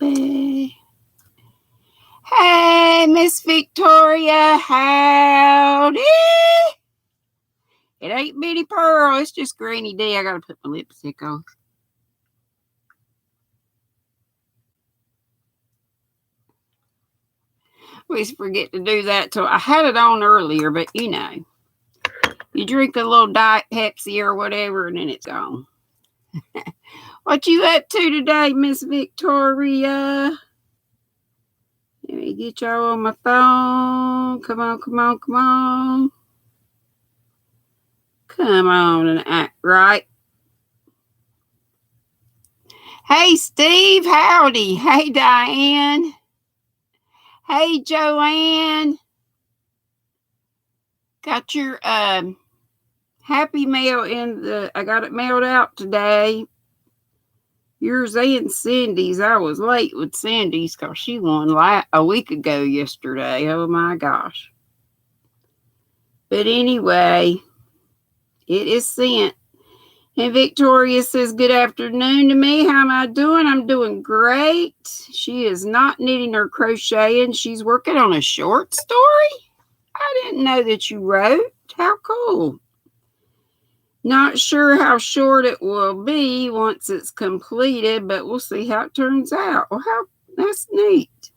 baby. Hey, Miss Victoria, howdy. It ain't Bitty Pearl, it's just GrannyDee. I gotta put my lipstick on. I always forget to do that till I had it on earlier, but you know, you drink a little Diet Pepsi or whatever and then it's gone. What you up to today, Miss Victoria? Let me get y'all on my phone. Come on, come on, come on. Come on and act right. Hey, Steve, howdy. Hey, Diane. Hey, Joanne. Got your happy mail I got it mailed out today. Yours and Cindy's. I was late with Cindy's because she won a week ago yesterday. Oh my gosh. But anyway, it is sent. And Victoria says, good afternoon to me. How am I doing? I'm doing great. She is not knitting or crocheting. She's working on a short story. I didn't know that you wrote. How cool. Not sure how short it will be once it's completed, but we'll see how it turns out. Well, that's neat.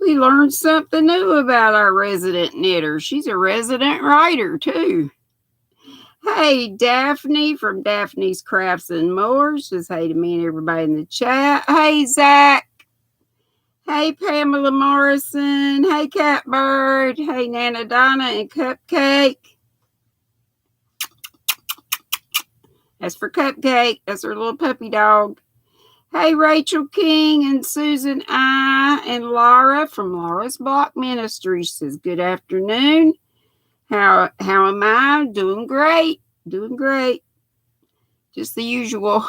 We learned something new about our resident knitter. She's a resident writer, too. Hey, Daphne from Daphne's Crafts and More. Says hey to me and everybody in the chat. Hey, Zach. Hey, Pamela Morrison. Hey, Catbird. Hey, Nana Donna and Cupcake. That's for Cupcake. That's her little puppy dog. Hey, Rachel King and Susan I and Laura from Laura's Block Ministry says, good afternoon. How am I? Doing great. Doing great. Just the usual.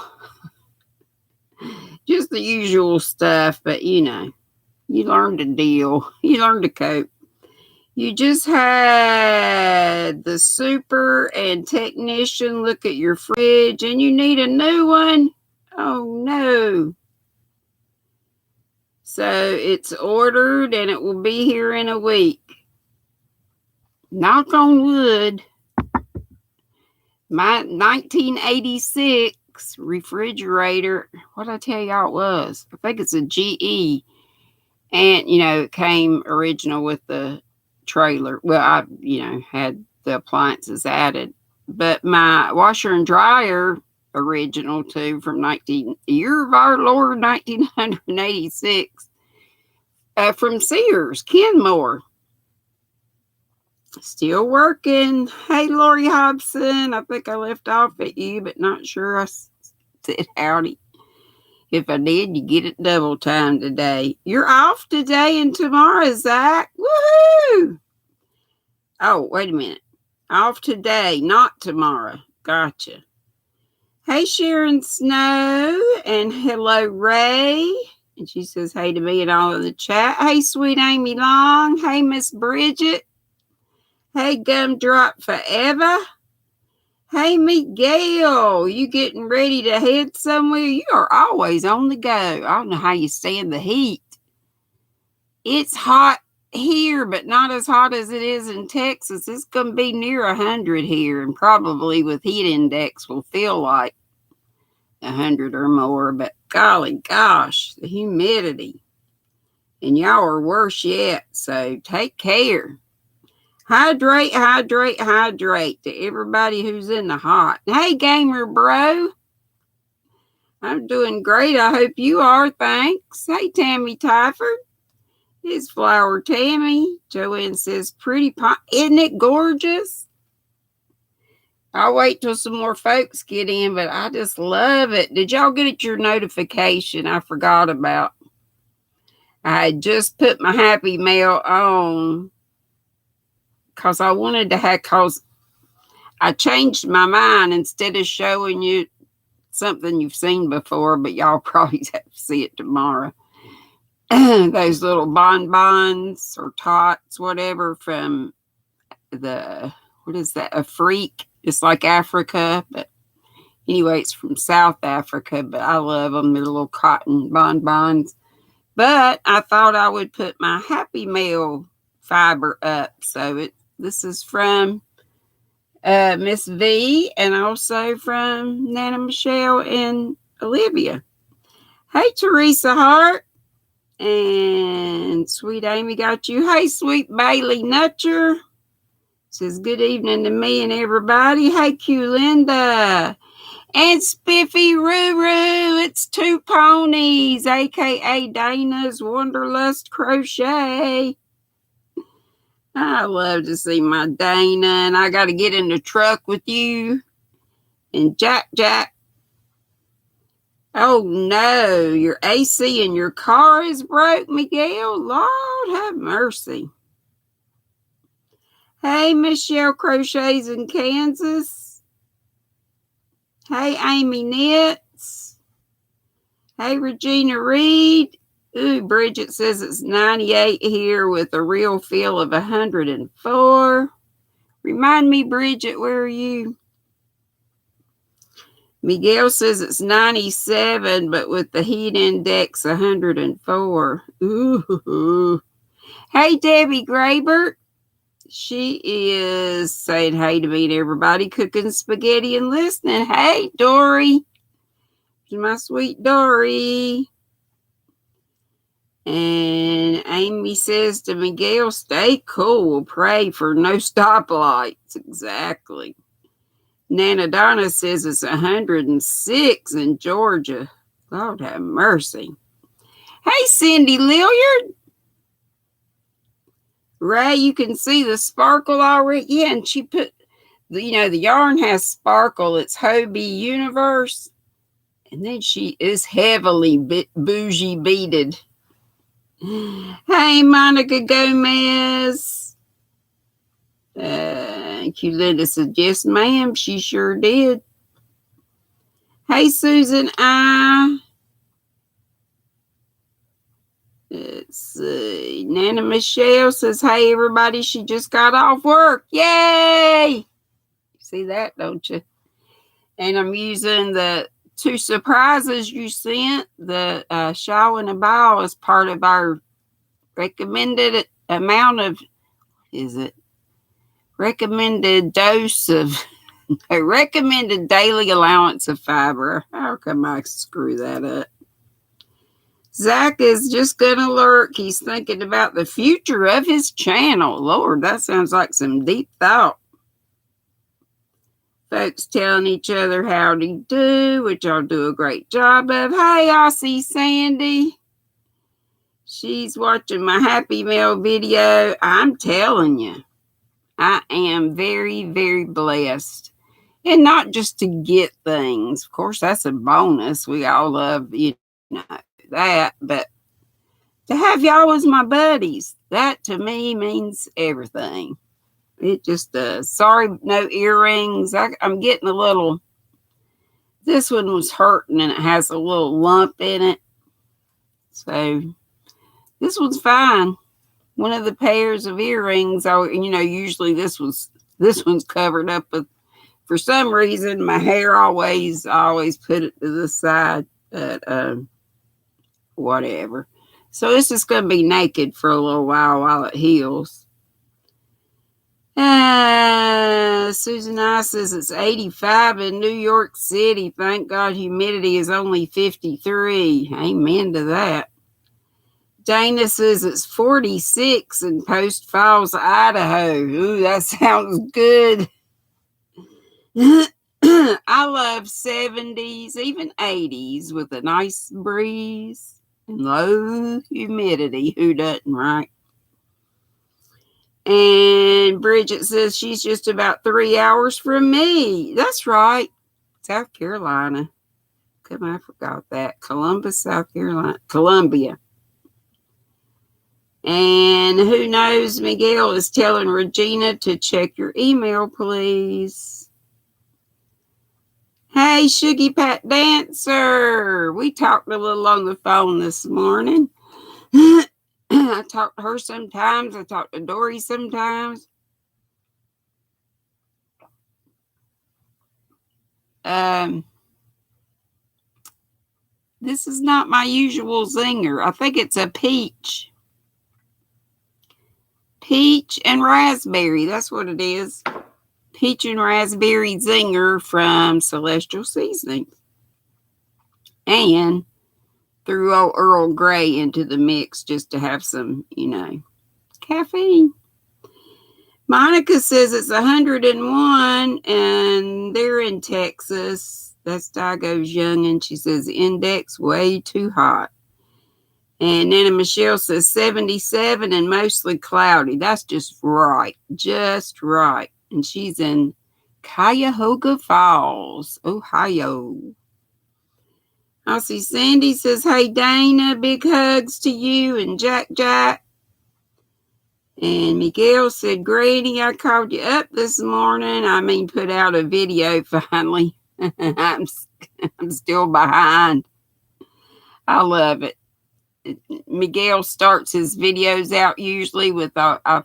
Just the usual stuff. But, you know, you learn to deal. You learn to cope. You just had the super and technician look at your fridge and you need a new one. Oh, no. So it's ordered and it will be here in a week. Knock on wood. My 1986 refrigerator, what did I tell y'all it was? I think it's a GE. And, you know, it came original with the trailer. Well, I, had the appliances added. But my washer and dryer, original too, from year of our Lord, 1986, from Sears, Kenmore. Still working. Hey, Lori Hobson. I think I left off at you, but not sure I said howdy. If I did, you get it double time today. You're off today and tomorrow, Zach. Woohoo! Oh, wait a minute. Off today, not tomorrow. Gotcha. Hey, Sharon Snow. And hello, Ray. And she says hey to me and all in the chat. Hey, sweet Amy Long. Hey, Miss Bridget. Hey, Gumdrop Forever. Hey, Miguel, you getting ready to head somewhere? You are always on the go. I don't know how you stand the heat. It's hot here, but not as hot as it is in Texas. It's going to be near 100 here, and probably with heat index will feel like 100 or more. But golly gosh, the humidity. And y'all are worse yet, so take care. Hydrate, hydrate, hydrate to everybody who's in the hot. Hey, gamer bro. I'm doing great. I hope you are. Thanks. Hey, Tammy Tyford. It's Flower Tammy. Joanne says, isn't it gorgeous? I'll wait till some more folks get in, but I just love it. Did y'all get your notification? I forgot about. I had just put my happy mail on. Because I wanted to because I changed my mind. Instead of showing you something you've seen before, but y'all probably have to see it tomorrow. Those little bonbons or tots, whatever, from what is that? A freak. It's like Africa, but Anyway, it's from South Africa, but I love them. They're little cotton bonbons. But I thought I would put my Happy Meal fiber up. So this is from Miss V, and also from Nana Michelle and Olivia. Hey, Teresa Hart. And Sweet Amy got you. Hey, Sweet Bailey Nutcher. Says good evening to me and everybody. Hey, Q Linda. And Spiffy Ruru. It's Two Ponies, a.k.a. Dana's Wanderlust Crochet. I love to see my Dana, and I got to get in the truck with you. And Jack. Oh no, your AC in your car is broke, Miguel. Lord have mercy. Hey, Michelle Crochets in Kansas. Hey, Amy Knits. Hey, Regina Reed. Ooh, Bridget says it's 98 here with a real feel of 104. Remind me, Bridget, where are you? Miguel says it's 97, but with the heat index 104. Ooh. Hey, Debbie Graybert. She is saying hey to me and everybody, cooking spaghetti and listening. Hey, Dory. My sweet Dory. And Amy says to Miguel, stay cool. Pray for no stoplights. Exactly. Nana Donna says it's 106 in Georgia. Lord have mercy. Hey, Cindy Lilliard. Ray, you can see the sparkle already. Yeah, and she put, the yarn has sparkle. It's Hobie Universe. And then she is heavily bougie beaded. Hey, Monica Gomez. Q Linda said, yes, ma'am. She sure did. Hey, Susan I. Let's see. Nana Michelle says, hey, everybody. She just got off work. Yay! You see that, don't you? And I'm using the 2 surprises you sent. The shawl and a ball as part of our recommended amount of, recommended dose of, a recommended daily allowance of fiber. How come I screw that up? Zach is just going to lurk. He's thinking about the future of his channel. Lord, that sounds like some deep thought. Folks telling each other howdy do, which I'll do a great job of. Hey, Aussie Sandy. She's watching my Happy Meal video. I'm telling you, I am very, very blessed. And not just to get things. Of course, that's a bonus. We all love, that. But to have y'all as my buddies, that to me means everything. It just does. Sorry, no earrings. I'm getting a little, this one was hurting and it has a little lump in it. So this one's fine. One of the pairs of earrings, usually this one's covered up with, for some reason, my hair I always put it to the side, but whatever. So it's just going to be naked for a little while it heals. Susan I says it's 85 in New York City. Thank God humidity is only 53. Amen to that. Dana says it's 46 in Post Falls, Idaho. Ooh, that sounds good. I love 70s, even 80s with a nice breeze and low humidity. Who doesn't, right? And Bridget says she's just about 3 hours from me. That's right. South Carolina. Come on, I forgot that. Columbus, South Carolina. Columbia. And who knows, Miguel is telling Regina to check your email, please. Hey, Shuggy Pat Dancer. We talked a little on the phone this morning. I talk to her sometimes. I talk to Dory sometimes. This is not my usual zinger. I think it's a peach. Peach and raspberry. That's what it is. Peach and raspberry zinger from Celestial Seasonings. And threw old Earl Grey into the mix just to have some, caffeine. Monica says it's 101 and they're in Texas. That's Digo's young, and she says index way too hot. And Nana Michelle says 77 and mostly cloudy. That's just right. Just right. And she's in Cuyahoga Falls, Ohio. I see Sandy says, hey, Dana, big hugs to you and Jack. And Miguel said, Granny, I called you up this morning. Put out a video finally. I'm still behind. I love it. Miguel starts his videos out usually with, I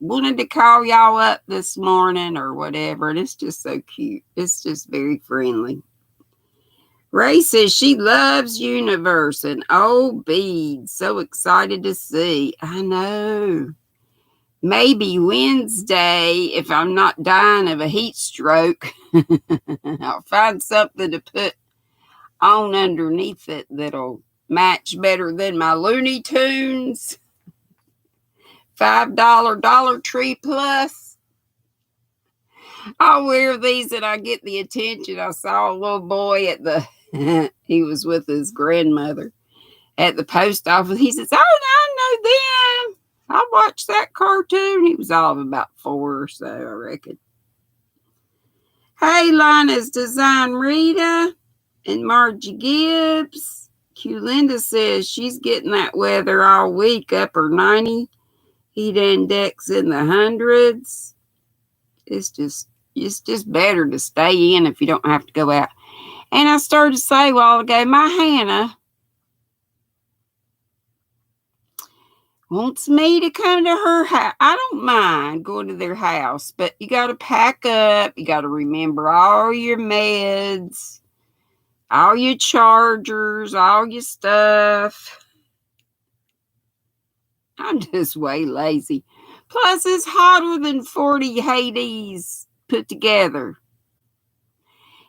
wanted to call y'all up this morning or whatever. And it's just so cute. It's just very friendly. Ray says she loves Universe and old beads. So excited to see. I know. Maybe Wednesday, if I'm not dying of a heat stroke, I'll find something to put on underneath it that'll match better than my Looney Tunes. $5 Dollar Tree Plus. I'll wear these and I get the attention. I saw a little boy he was with his grandmother at the post office. He says, oh, I know them. I watched that cartoon. He was all of about 4 or so, I reckon. Hey, Lana's Design Rita and Margie Gibbs. Linda says she's getting that weather all week, upper 90. Heat index in the hundreds. It's just better to stay in if you don't have to go out. And I started to say a while ago, my Hannah wants me to come to her house. I don't mind going to their house, but you got to pack up. You got to remember all your meds, all your chargers, all your stuff. I'm just way lazy. Plus, it's hotter than 40 Hades put together.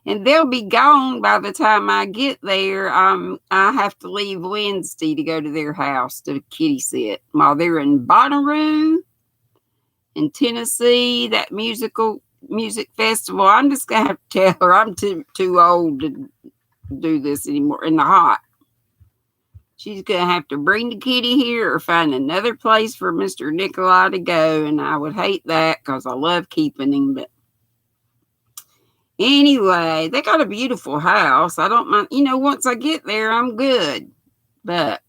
And they'll be gone by the time I get there. I have to leave Wednesday to go to their house to kitty sit while they're in Bonnaroo in Tennessee, that music festival. I'm just going to have to tell her I'm too old to do this anymore in the hot. She's going to have to bring the kitty here or find another place for Mr. Nikolai to go. And I would hate that because I love keeping him. But anyway, they got a beautiful house. I don't mind. Once I get there, I'm good. But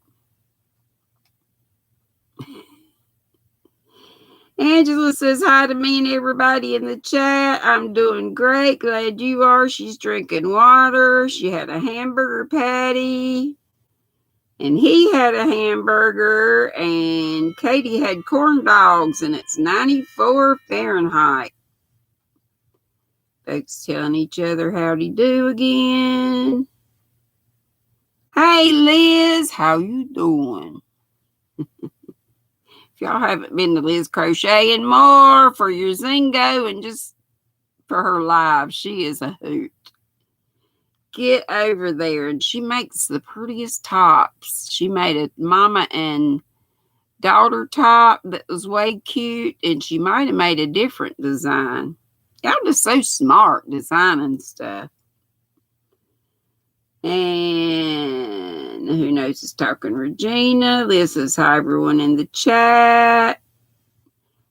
Angela says hi to me and everybody in the chat. I'm doing great. Glad you are. She's drinking water. She had a hamburger patty. And he had a hamburger. And Katie had corn dogs. And it's 94 Fahrenheit. Folks telling each other howdy do again. Hey, Liz. How you doing? If y'all haven't been to Liz Crocheting more for your Zingo and just for her live, she is a hoot. Get over there. And she makes the prettiest tops. She made a mama and daughter top that was way cute. And she might have made a different design. Y'all just so smart designing stuff. And who knows is talking Regina. Liz says hi everyone in the chat.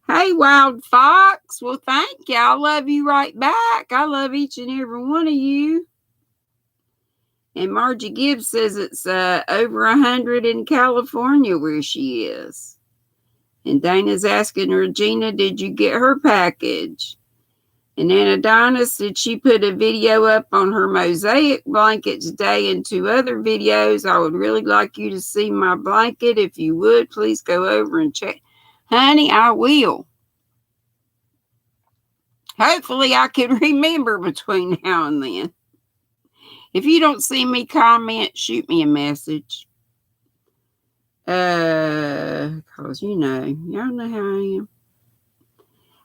Hey, Wild Fox. Well, thank you. I love you right back. I love each and every one of you. And Margie Gibbs says it's over 100 in California where she is. And Dana's asking Regina, did you get her package? And then Adonis said she put a video up on her mosaic blanket today and 2 other videos. I would really like you to see my blanket. If you would, please go over and check. Honey, I will. Hopefully I can remember between now and then. If you don't see me comment, shoot me a message. Cause y'all know how I am.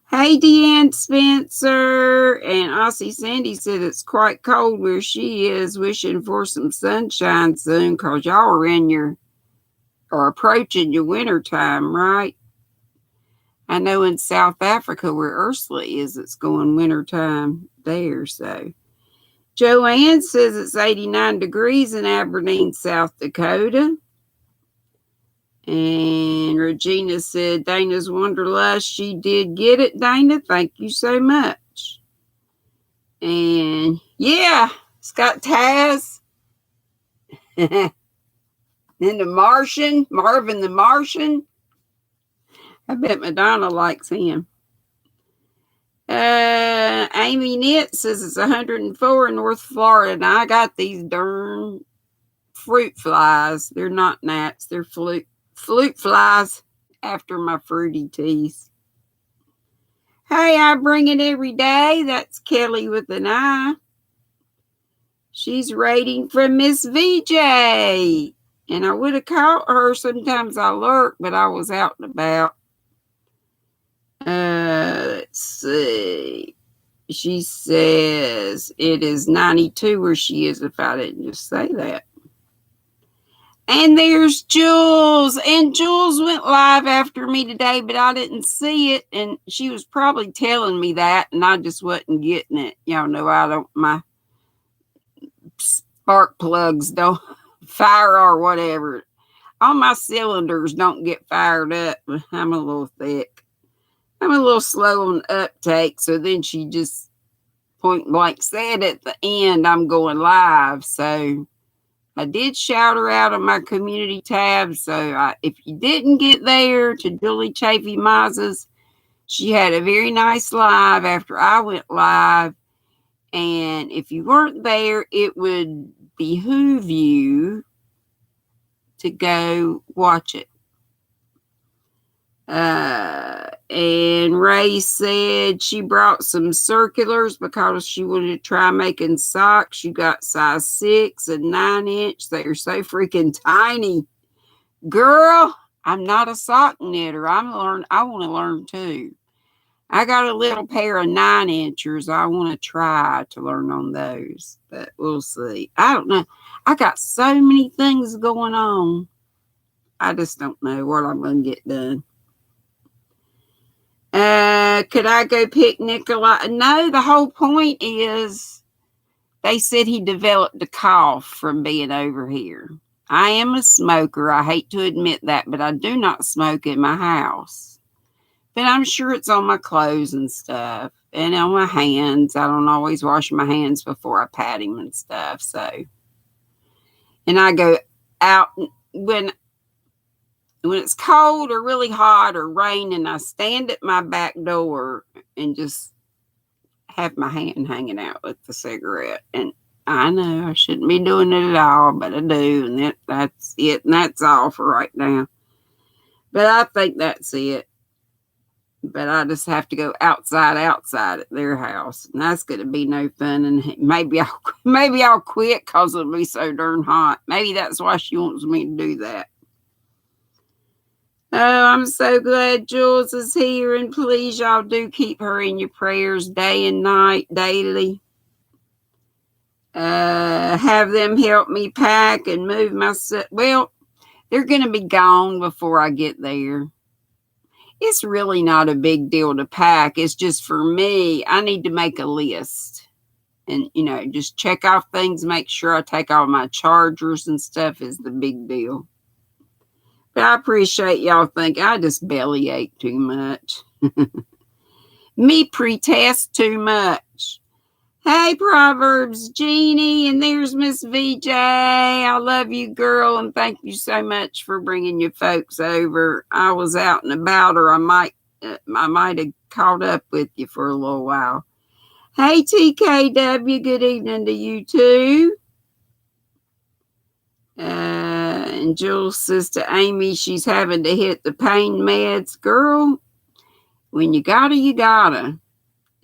Hey, Deanne Spencer. And Aussie Sandy said it's quite cold where she is, wishing for some sunshine soon, cause y'all are approaching your winter time, right? I know in South Africa where Ursula is, it's going winter time there. So Joanne says it's 89 degrees in Aberdeen, South Dakota. And Regina said, Dana's Wanderlust. She did get it, Dana. Thank you so much. And yeah, it's got Taz. And the Martian, Marvin the Martian. I bet Madonna likes him. Amy Knit says it's 104 in North Florida, and I got these darn fruit flies. They're not gnats, they're flute flies after my fruity teas. Hey, I bring it every day. That's Kelly with an I. She's rating from Miss VJ. And I would have caught her. Sometimes I lurk, but I was out and about. Let's see. She says it is 92 where she is, if I didn't just say that. And there's Jules. And Jules went live after me today, but I didn't see it. And she was probably telling me that, and I just wasn't getting it. Y'all know my spark plugs don't fire or whatever. All my cylinders don't get fired up. I'm a little thick. I'm a little slow on uptake. So then she just point blank said at the end, I'm going live. So I did shout her out on my community tab. So if you didn't get there to Julie Chafee Maz's, she had a very nice live after I went live. And if you weren't there, it would behoove you to go watch it. And Ray said she brought some circulars because she wanted to try making socks. She got size 6 and 9 inch. They are so freaking tiny. Girl, I'm not a sock knitter. I want to learn too. I got a little pair of 9 inchers. I want to try to learn on those, but we'll see. I don't know. I got so many things going on. I just don't know what I'm going to get done. Could I go pick Nikolai? No, the whole point is they said he developed a cough from being over here. I am a smoker. I hate to admit that, but I do not smoke in my house. But I'm sure it's on my clothes and stuff and on my hands. I don't always wash my hands before I pat him and stuff. So, and I go out when it's cold or really hot or raining, I stand at my back door and just have my hand hanging out with the cigarette. And I know I shouldn't be doing it at all, but I do. And that's it. And that's all for right now. But I think that's it. But I just have to go outside at their house. And that's going to be no fun. And maybe I'll quit because it'll be so darn hot. Maybe that's why she wants me to do that. Oh, I'm so glad Jules is here, and please, y'all do keep her in your prayers day and night, daily. Have them help me pack and move my stuff. Well, they're going to be gone before I get there. It's really not a big deal to pack. It's just for me, I need to make a list. And, just check off things, make sure I take all my chargers and stuff is the big deal. But I appreciate y'all think I just bellyache too much. Me pretest too much. Hey, Proverbs Jeannie, and there's Miss VJ. I love you, girl, and thank you so much for bringing your folks over. I was out and about, or I might have caught up with you for a little while. Hey, TKW, good evening to you too. And Jules says to Amy, she's having to hit the pain meds. Girl, when you gotta, you gotta.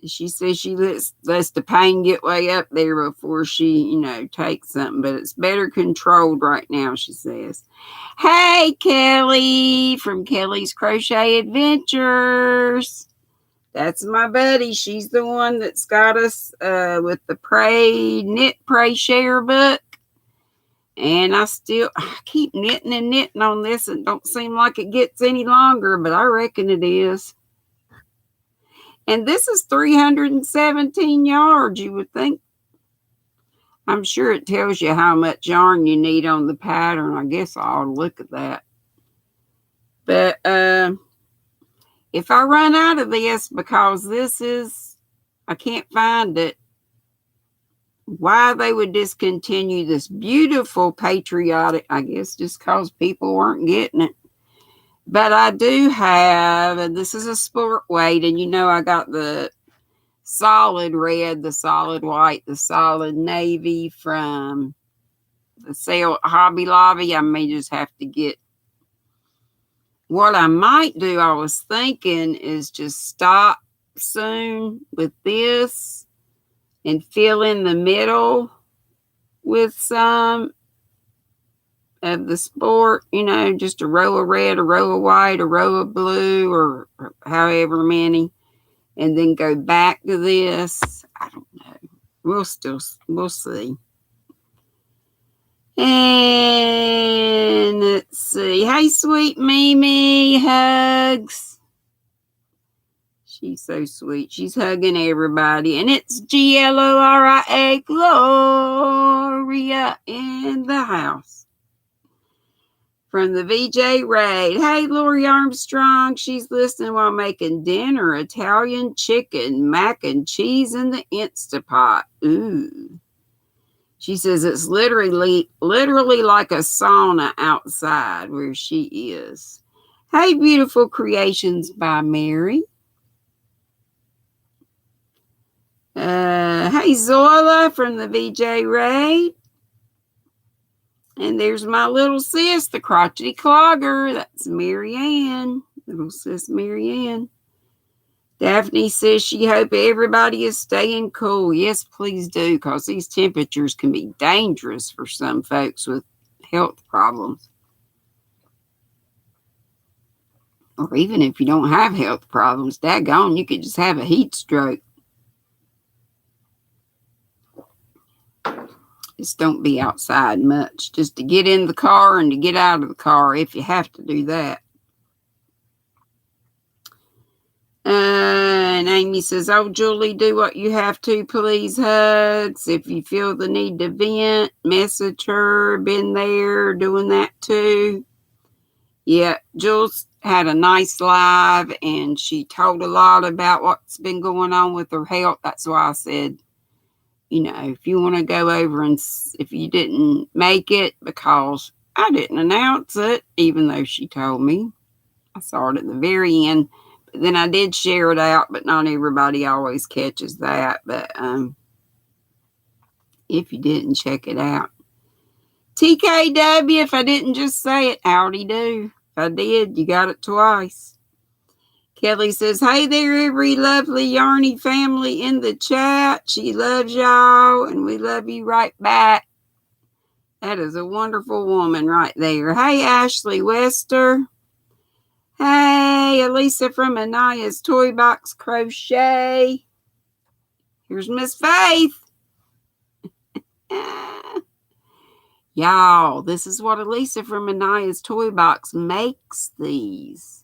She says she lets the pain get way up there before she, takes something. But it's better controlled right now, she says. Hey, Kelly from Kelly's Crochet Adventures. That's my buddy. She's the one that's got us with the Knit, Pray, Share book. And I keep knitting and knitting on this. It don't seem like it gets any longer, but I reckon it is. And this is 317 yards, you would think. I'm sure it tells you how much yarn you need on the pattern. I guess I ought to look at that. But if I run out of this, because I can't find it, why they would discontinue this beautiful patriotic, I guess just because people weren't getting it. But I do have, and this is a sport weight, and I got the solid red, the solid white, the solid navy from the sale at Hobby Lobby. I may just have to get, what I might do, I was thinking, is just stop soon with this and fill in the middle with some of the sport, just a row of red, a row of white, a row of blue, or however many, and then go back to this. I don't know. We'll see. And let's see. Hey, sweet Mimi, hugs. She's so sweet. She's hugging everybody. And it's Gloria, Gloria in the house. From the VJ Raid. Hey, Lori Armstrong. She's listening while making dinner. Italian chicken, mac and cheese in the Instapot. Ooh. She says it's literally like a sauna outside where she is. Hey, Beautiful Creations by Mary. Hey, Zoila from the VJ Raid. And there's my little sis, the crotchety clogger. That's Marianne. Little sis Marianne. Daphne says she hope everybody is staying cool. Yes, please do, because these temperatures can be dangerous for some folks with health problems. Or even if you don't have health problems, daggone, you could just have a heat stroke. Just don't be outside much. Just to get in the car and to get out of the car if you have to do that. And Amy says, oh, Julie, do what you have to, please, hugs. If you feel the need to vent, message her. Been there, doing that too. Yeah, Jules had a nice live, and she told a lot about what's been going on with her health. That's why I said, if you want to go over and if you didn't make it, because I didn't announce it, even though she told me. I saw it at the very end. But then I did share it out, but not everybody always catches that. But if you didn't, check it out. TKW, if I didn't just say it, howdy do. If I did, you got it twice. Kelly says, hey there, every lovely Yarny family in the chat. She loves y'all, and we love you right back. That is a wonderful woman right there. Hey, Ashley Wester. Hey, Elisa from Anaya's Toy Box Crochet. Here's Miss Faith. Y'all, this is what Elisa from Anaya's Toy Box makes these.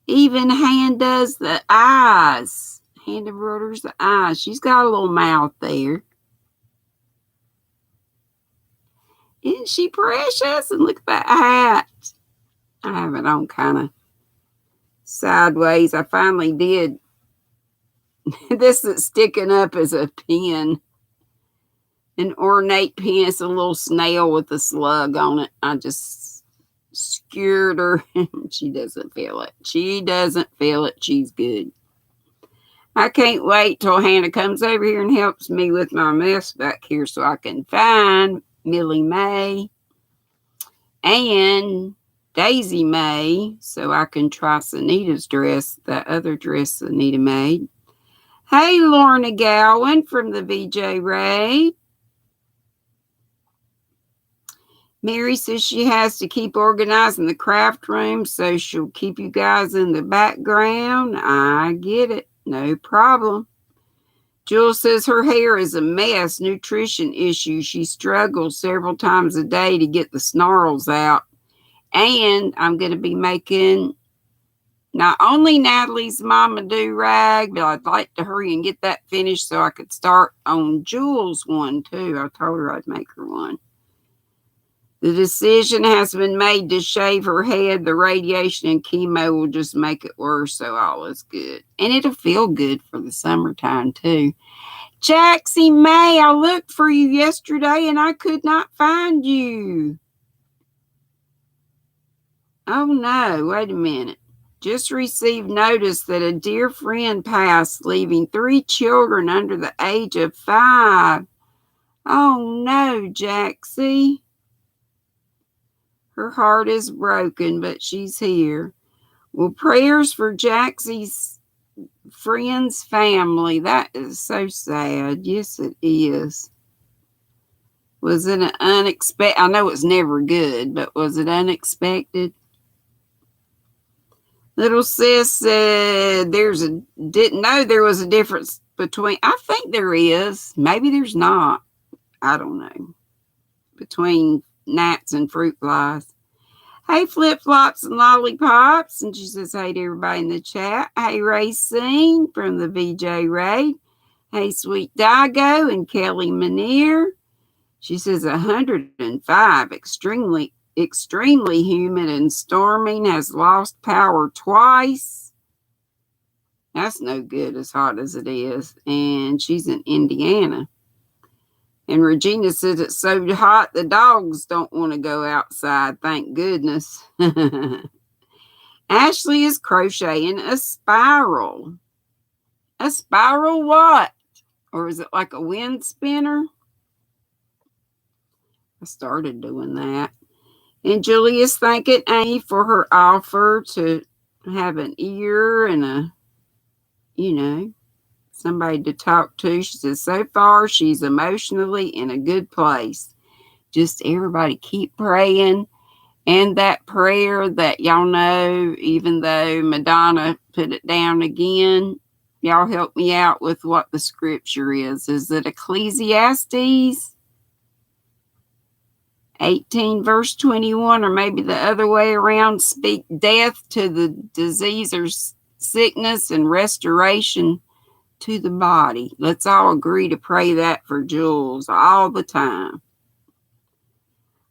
Even hand does the eyes. Hand embroiders the eyes. She's got a little mouth there. Isn't she precious? And look at that hat. I have it on kind of sideways. I finally did. This is sticking up as a pin. An ornate pin. It's a little snail with a slug on it. I just skewered her. She doesn't feel it. She doesn't feel it. She's good. I can't wait till Hannah comes over here and helps me with my mess back here so I can find Millie Mae and Daisy Mae so I can try Sanita's dress, that other dress Anita made. Hey, Lorna Gowan from the VJ Raid. Mary says she has to keep organizing the craft room, so she'll keep you guys in the background. I get it. No problem. Jules says her hair is a mess. Nutrition issues. She struggles several times a day to get the snarls out. And I'm going to be making not only Natalie's Mama Do Rag, but I'd like to hurry and get that finished so I could start on Jules' one too. I told her I'd make her one. The decision has been made to shave her head. The radiation and chemo will just make it worse, so all is good. And it'll feel good for the summertime, too. Jaxie May, I looked for you yesterday and I could not find you. Oh, no, wait a minute. Just received notice that a dear friend passed, leaving 3 children under the age of 5. Oh, no, Jaxie. Her heart is broken, but she's here. Well, prayers for Jaxie's friend's family. That is so sad. Yes, it is. Was it an unexpected? I know it's never good, but was it unexpected? Little sis said didn't know there was a difference between, I think there is. Maybe there's not. I don't know. Between gnats and fruit flies. Hey, flip-flops and lollipops. And she says, hey to everybody in the chat. Hey, Racine from the VJ Raid. Hey, Sweet Dago and Kelly Manier. She says 105, extremely humid and storming, has lost power twice. That's no good as hot as it is. And she's in Indiana. And Regina says it's so hot the dogs don't want to go outside. Thank goodness. Ashley is crocheting a spiral. A spiral what? Or is it like a wind spinner? I started doing that. And Julia's thanking Amy for her offer to have an ear and somebody to talk to. She says, so far, she's emotionally in a good place. Just everybody keep praying. And that prayer that y'all know, even though Madonna put it down again, y'all help me out with what the scripture is. Is it Ecclesiastes 18 verse 21, or maybe the other way around? Speak death to the disease or sickness and restoration to the body. Let's all agree to pray that for Jules all the time.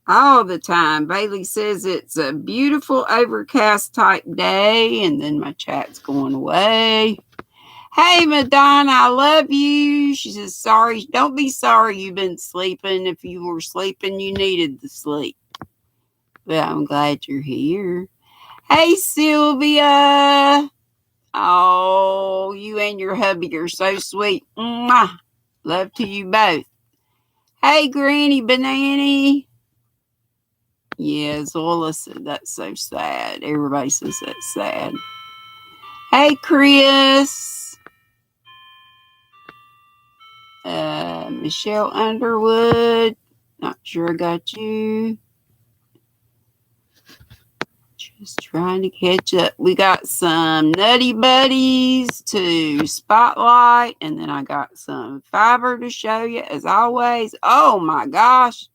All the time. Bailey says it's a beautiful overcast type day, and then my chat's going away. Hey, Madonna, I love you. She says, sorry. Don't be sorry you've been sleeping. If you were sleeping, you needed the sleep. Well, I'm glad you're here. Hey, Sylvia. Oh, you and your hubby are so sweet. Mwah. Love to you both. Hey, Granny Banana. Yeah, Zola said that's so sad. Everybody says that's sad. Hey, Chris. Michelle Underwood. Not sure I got you. Just trying to catch up. We got some Nutty Buddies to spotlight, and then I got some fiber to show you as always. Oh my gosh.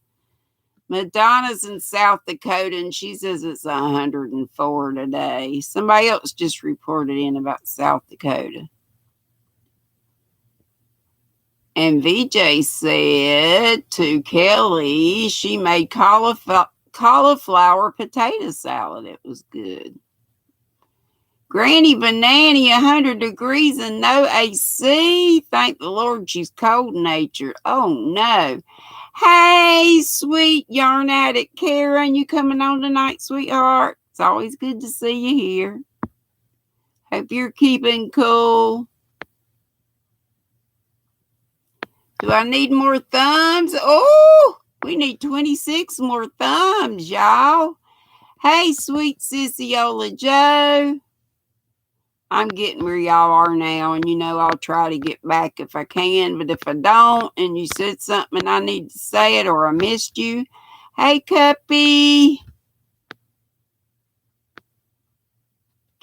Madonna's in South Dakota, and she says it's 104 today. Somebody else just reported in about South Dakota. And VJ said to Kelly she made cauliflower potato salad. It was good. Granny Banana, 100 degrees and no AC. Thank the Lord she's cold natured. Oh no. Hey, sweet yarn addict Karen, you coming on tonight, sweetheart? It's always good to see you here. Hope you're keeping cool. Do I need more thumbs? Oh, we need 26 more thumbs, y'all. Hey, sweet Sissiola Joe. I'm getting where y'all are now, and I'll try to get back if I can. But if I don't, and you said something and I need to say it, or I missed you, hey, Cuppy.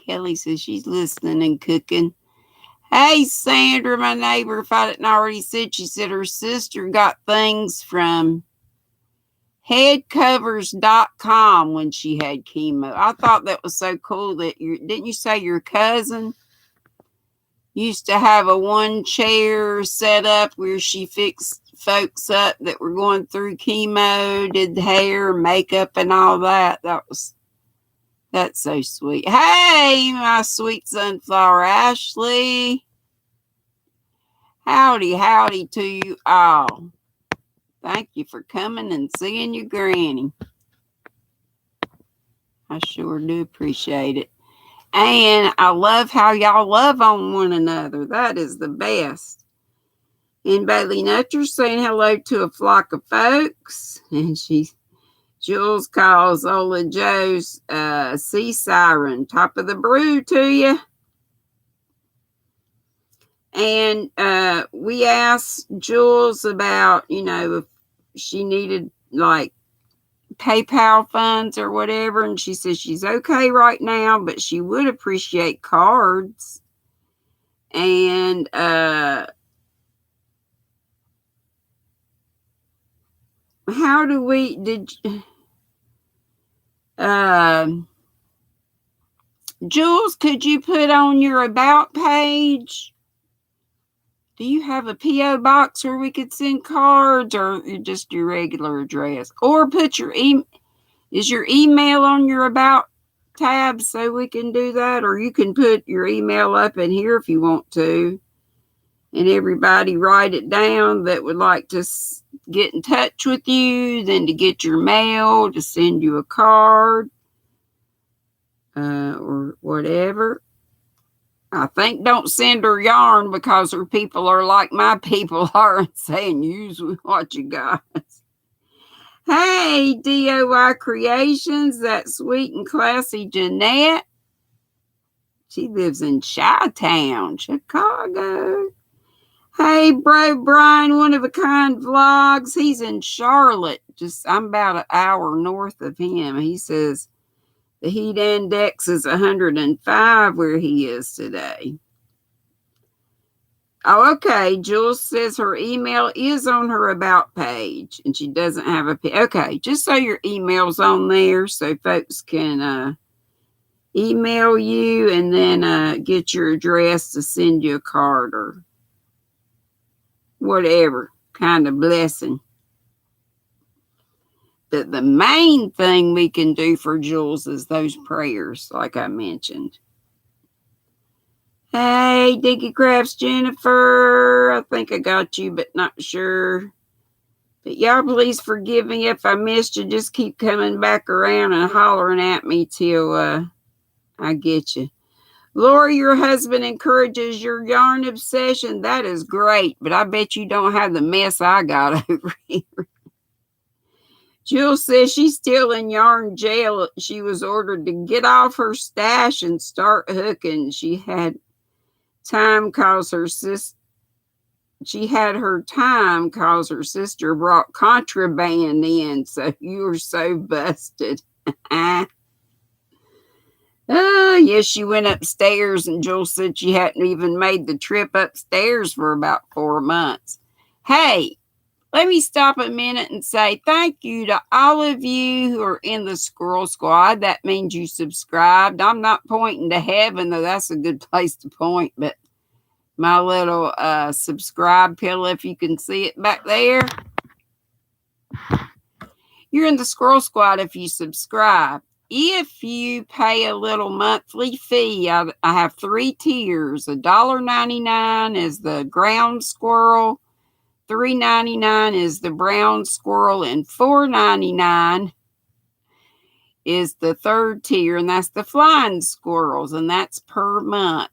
Kelly says she's listening and cooking. Hey, Sandra, my neighbor, if I didn't already said, she said her sister got things from headcovers.com when she had chemo. I thought that was so cool that didn't you say your cousin used to have a one chair set up where she fixed folks up that were going through chemo, did the hair, makeup, and all that. That's so sweet. Hey, my sweet sunflower Ashley. Howdy to you all. Thank you for coming and seeing your granny. I sure do appreciate it. And I love how y'all love on one another. That is the best. And Bailey Nutcher saying hello to a flock of folks. And Jules calls Ola Joe's sea siren. Top of the brew to you. And we asked Jules about, if she needed like PayPal funds or whatever. And she says she's okay right now, but she would appreciate cards. And how do we, Jules, could you put on your about page? Do you have a P.O. box where we could send cards, or just your regular address? Or put your is your email on your about tab so we can do that? Or you can put your email up in here if you want to. And everybody write it down that would like to get in touch with you, then to get your mail, to send you a card, or whatever. I think don't send her yarn because her people are like my people are, saying use what you got. Hey, DOI Creations, that sweet and classy Jeanette. She lives in Chi-Town, Chicago. Hey, bro, Brian, One of a Kind Vlogs. He's in Charlotte. I'm about an hour north of him. He says the heat index is 105 where he is today. Oh, okay. Jules says her email is on her about page, and she doesn't have okay, just so your email's on there so folks can email you and then get your address to send you a card or whatever kind of blessing. But the main thing we can do for Jules is those prayers, like I mentioned. Hey, Diggy Crafts Jennifer. I think I got you, but not sure. But y'all please forgive me if I missed you. Just keep coming back around and hollering at me till I get you. Lori, your husband encourages your yarn obsession. That is great, but I bet you don't have the mess I got over here. Jill says she's still in yarn jail. She was ordered to get off her stash and start hooking. She had time cause her sister brought contraband in. So you were so busted. Yes, she went upstairs, and Jill said she hadn't even made the trip upstairs for about 4 months. Hey, let me stop a minute and say thank you to all of you who are in the Squirrel Squad. That means you subscribed. I'm not pointing to heaven, though that's a good place to point, but my little subscribe pillow, if you can see it back there. You're in the Squirrel Squad if you subscribe. If you pay a little monthly fee, I have 3 tiers. $1.99 is the ground squirrel, $3.99 is the brown squirrel, and $4.99 is the third tier, and that's the flying squirrels, and that's per month.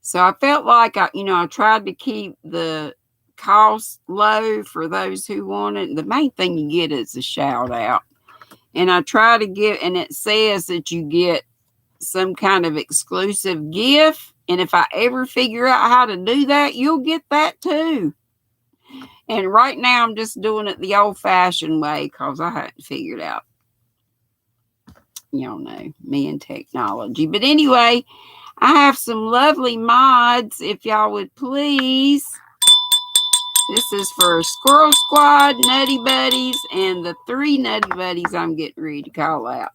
So I felt like I tried to keep the cost low for those who want it. The main thing you get is a shout out. And I try to get, and it says that you get some kind of exclusive gift And if I ever figure out how to do that, you'll get that too. And right now I'm just doing it the old-fashioned way because I haven't figured out, y'all know, me and technology. But anyway, I have some lovely mods, if y'all would please. This is for Squirrel Squad, Nutty Buddies, and the 3 Nutty Buddies I'm getting ready to call out.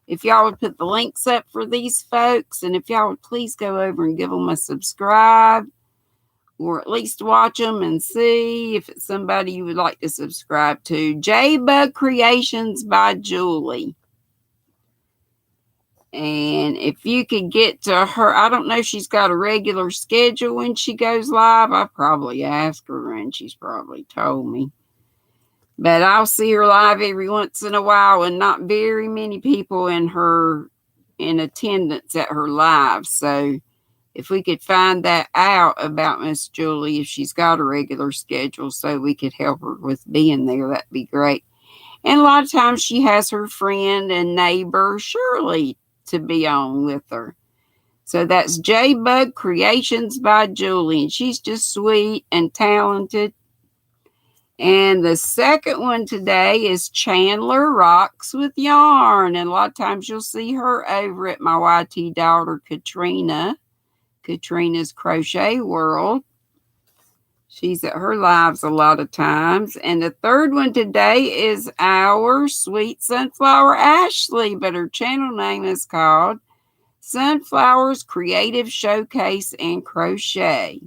If y'all would put the links up for these folks, and if y'all would please go over and give them a subscribe, or at least watch them and see if it's somebody you would like to subscribe to. J-Bug Creations by Julie. And if you could get to her, I don't know if she's got a regular schedule when she goes live. I probably asked her and she's probably told me. But I'll see her live every once in a while, and not very many people in attendance at her live. So if we could find that out about Miss Julie, if she's got a regular schedule, so we could help her with being there, that'd be great. And a lot of times she has her friend and neighbor Shirley to be on with her. So that's J-Bug Creations by Julie, and she's just sweet and talented. And the second one today is Chandler Rocks with Yarn. And a lot of times you'll see her over at my YT daughter, Katrina's Crochet World. She's at her lives a lot of times. And the third one today is our sweet Sunflower Ashley, but her channel name is called Sunflowers Creative Showcase and Crochet.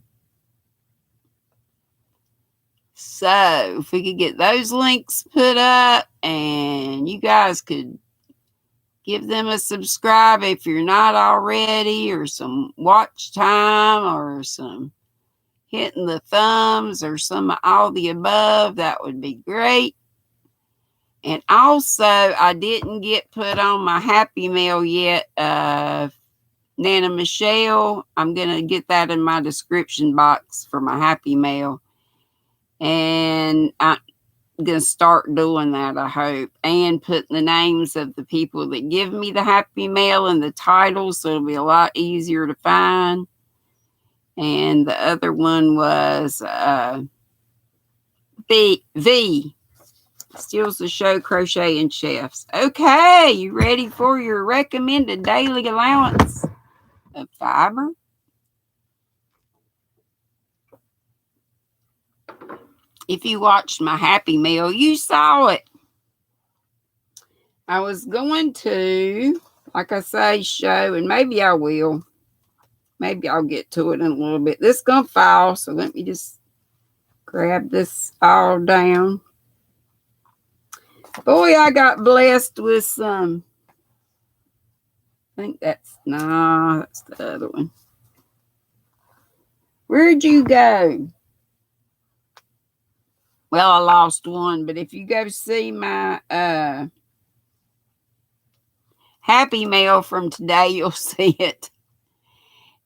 So if we could get those links put up, and you guys could give them a subscribe if you're not already, or some watch time, or some hitting the thumbs, or some of all the above, that would be great. And also, I didn't get put on my Happy Mail yet, Nana Michelle. I'm going to get that in my description box for my Happy Mail. And I'm going to start doing that, I hope. And putting the names of the people that give me the Happy Mail and the titles, so it'll be a lot easier to find. And the other one was V. Steals the Show Crochet and Chefs. Okay, you ready for your recommended daily allowance of fiber? If you watched my Happy Meal, you saw it. I was going to, like I say, show, and maybe I will. Maybe I'll get to it in a little bit. This is going to fall, so let me just grab this all down. Boy, I got blessed with some. I think that's the other one. Where'd you go? Well, I lost one, but if you go see my Happy Mail from today, you'll see it.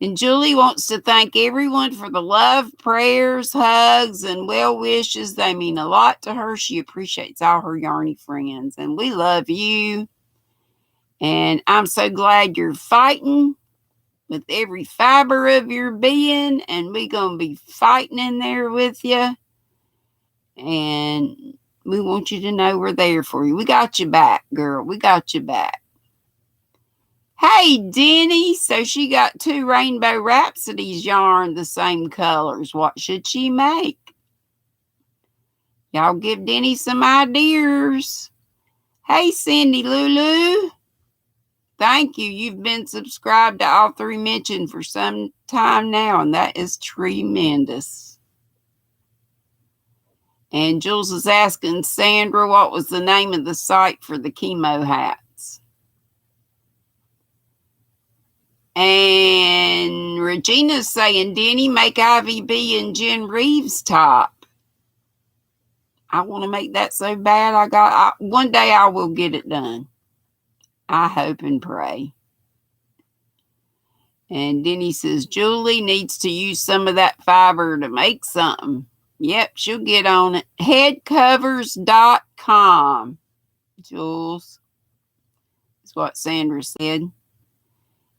And Julie wants to thank everyone for the love, prayers, hugs, and well wishes. They mean a lot to her. She appreciates all her yarny friends. And we love you. And I'm so glad you're fighting with every fiber of your being. And we're going to be fighting in there with you. And we want you to know we're there for you. We got your back, girl. We got your back. Hey, Deni. So she got 2 Rainbow Rhapsodies yarn the same colors. What should she make? Y'all give Deni some ideas. Hey, Cindy Lulu. Thank you. You've been subscribed to all 3 mentioned for some time now, and that is tremendous. And Jules is asking Sandra what was the name of the site for the chemo hats. And Regina's saying, Deni, make IVB and Jen Reeves top. I want to make that so bad. One day I will get it done. I hope and pray. And Deni says, Julie needs to use some of that fiber to make something. Yep, she'll get on it. Headcovers.com. Jules. That's what Sandra said.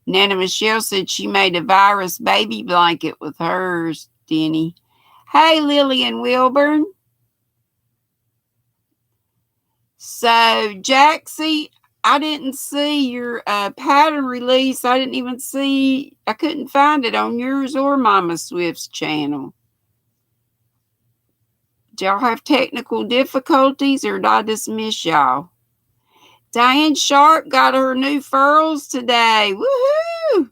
Nana Michelle said she made a virus baby blanket with hers, Deni. Hey, Lillian Wilburn. So, Jaxie, I didn't see your pattern release. I couldn't find it on yours or Mama Swift's channel. Did y'all have technical difficulties or did I just miss y'all? Diane Sharp got her new furls today. Woohoo!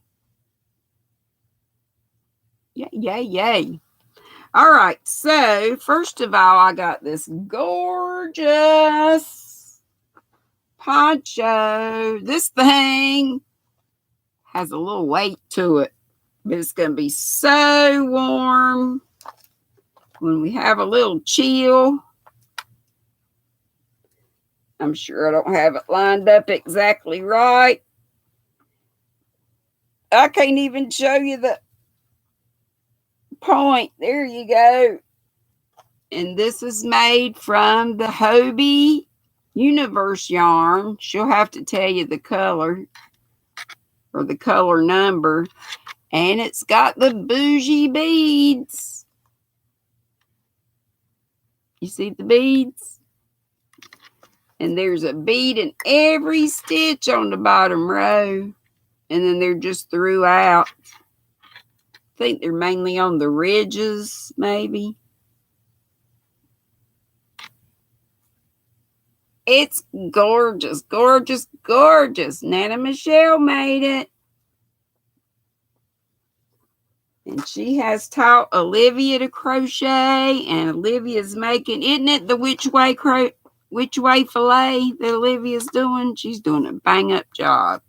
Yay, yay, yay. All right, so first of all, I got this gorgeous poncho. This thing has a little weight to it, but it's going to be so warm when we have a little chill. I'm sure I don't have it lined up exactly right. I can't even show you the point. There you go. And this is made from the Hobie Universe yarn. She'll have to tell you the color or the color number. And it's got the bougie beads. You see the beads? And there's a bead in every stitch on the bottom row. And then they're just throughout. I think they're mainly on the ridges, maybe. It's gorgeous, gorgeous, gorgeous. Nana Michelle made it. And she has taught Olivia to crochet. And Olivia's making, isn't it the which way fillet that Olivia's doing? She's doing a bang up job.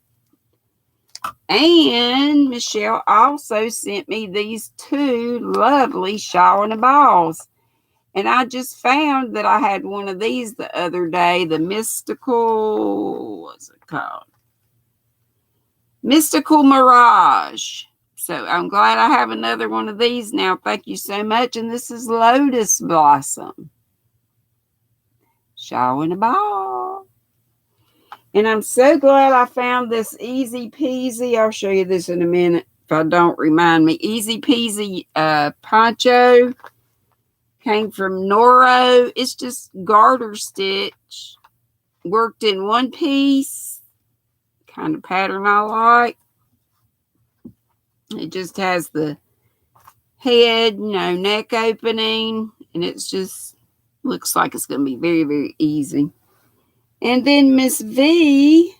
And Michelle also sent me these two lovely shawl and balls. And I just found that I had one of these the other day, the Mystical, what's it called? Mystical Mirage. So I'm glad I have another one of these now. Thank you so much. And this is Lotus Blossom. Shawl and a ball. And I'm so glad I found this Easy Peasy. I'll show you this in a minute if I don't remind me. Easy Peasy poncho. Came from Noro. It's just garter stitch. Worked in one piece. Kind of pattern I like. It just has the head, neck opening. And it's just looks like it's going to be very, very easy. And then Miss V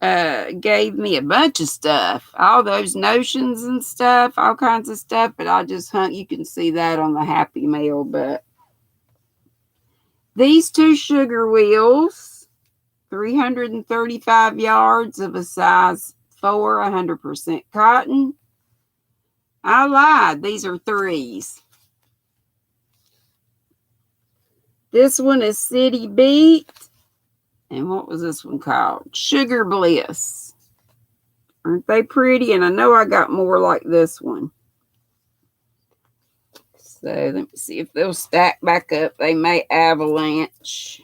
gave me a bunch of stuff. All those notions and stuff, all kinds of stuff. But I just hung, you can see that on the Happy Mail. But these two sugar wheels, 335 yards of a size 4, 100% cotton. I lied. These are 3s. This one is City Beat. And what was this one called? Sugar Bliss. Aren't they pretty? And I know I got more like this one. So let me see if they'll stack back up. They may avalanche.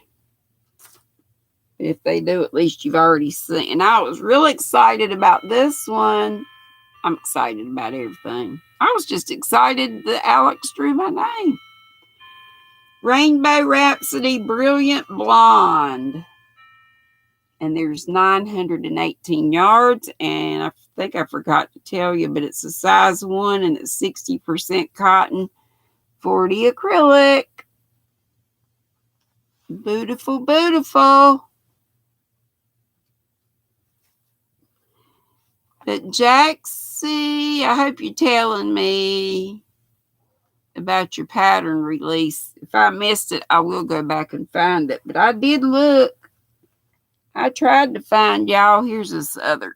If they do, at least you've already seen. And I was really excited about this one. I'm excited about everything. I was just excited that Alex drew my name. Rainbow Rhapsody Brilliant Blonde. And there's 918 yards. And I think I forgot to tell you, but it's a size 1 and it's 60% cotton, 40 acrylic. Beautiful, beautiful. But Jaxie, I hope you're telling me about your pattern release. If I missed it, I will go back and find it. But I did look. I tried to find y'all. Here's this other.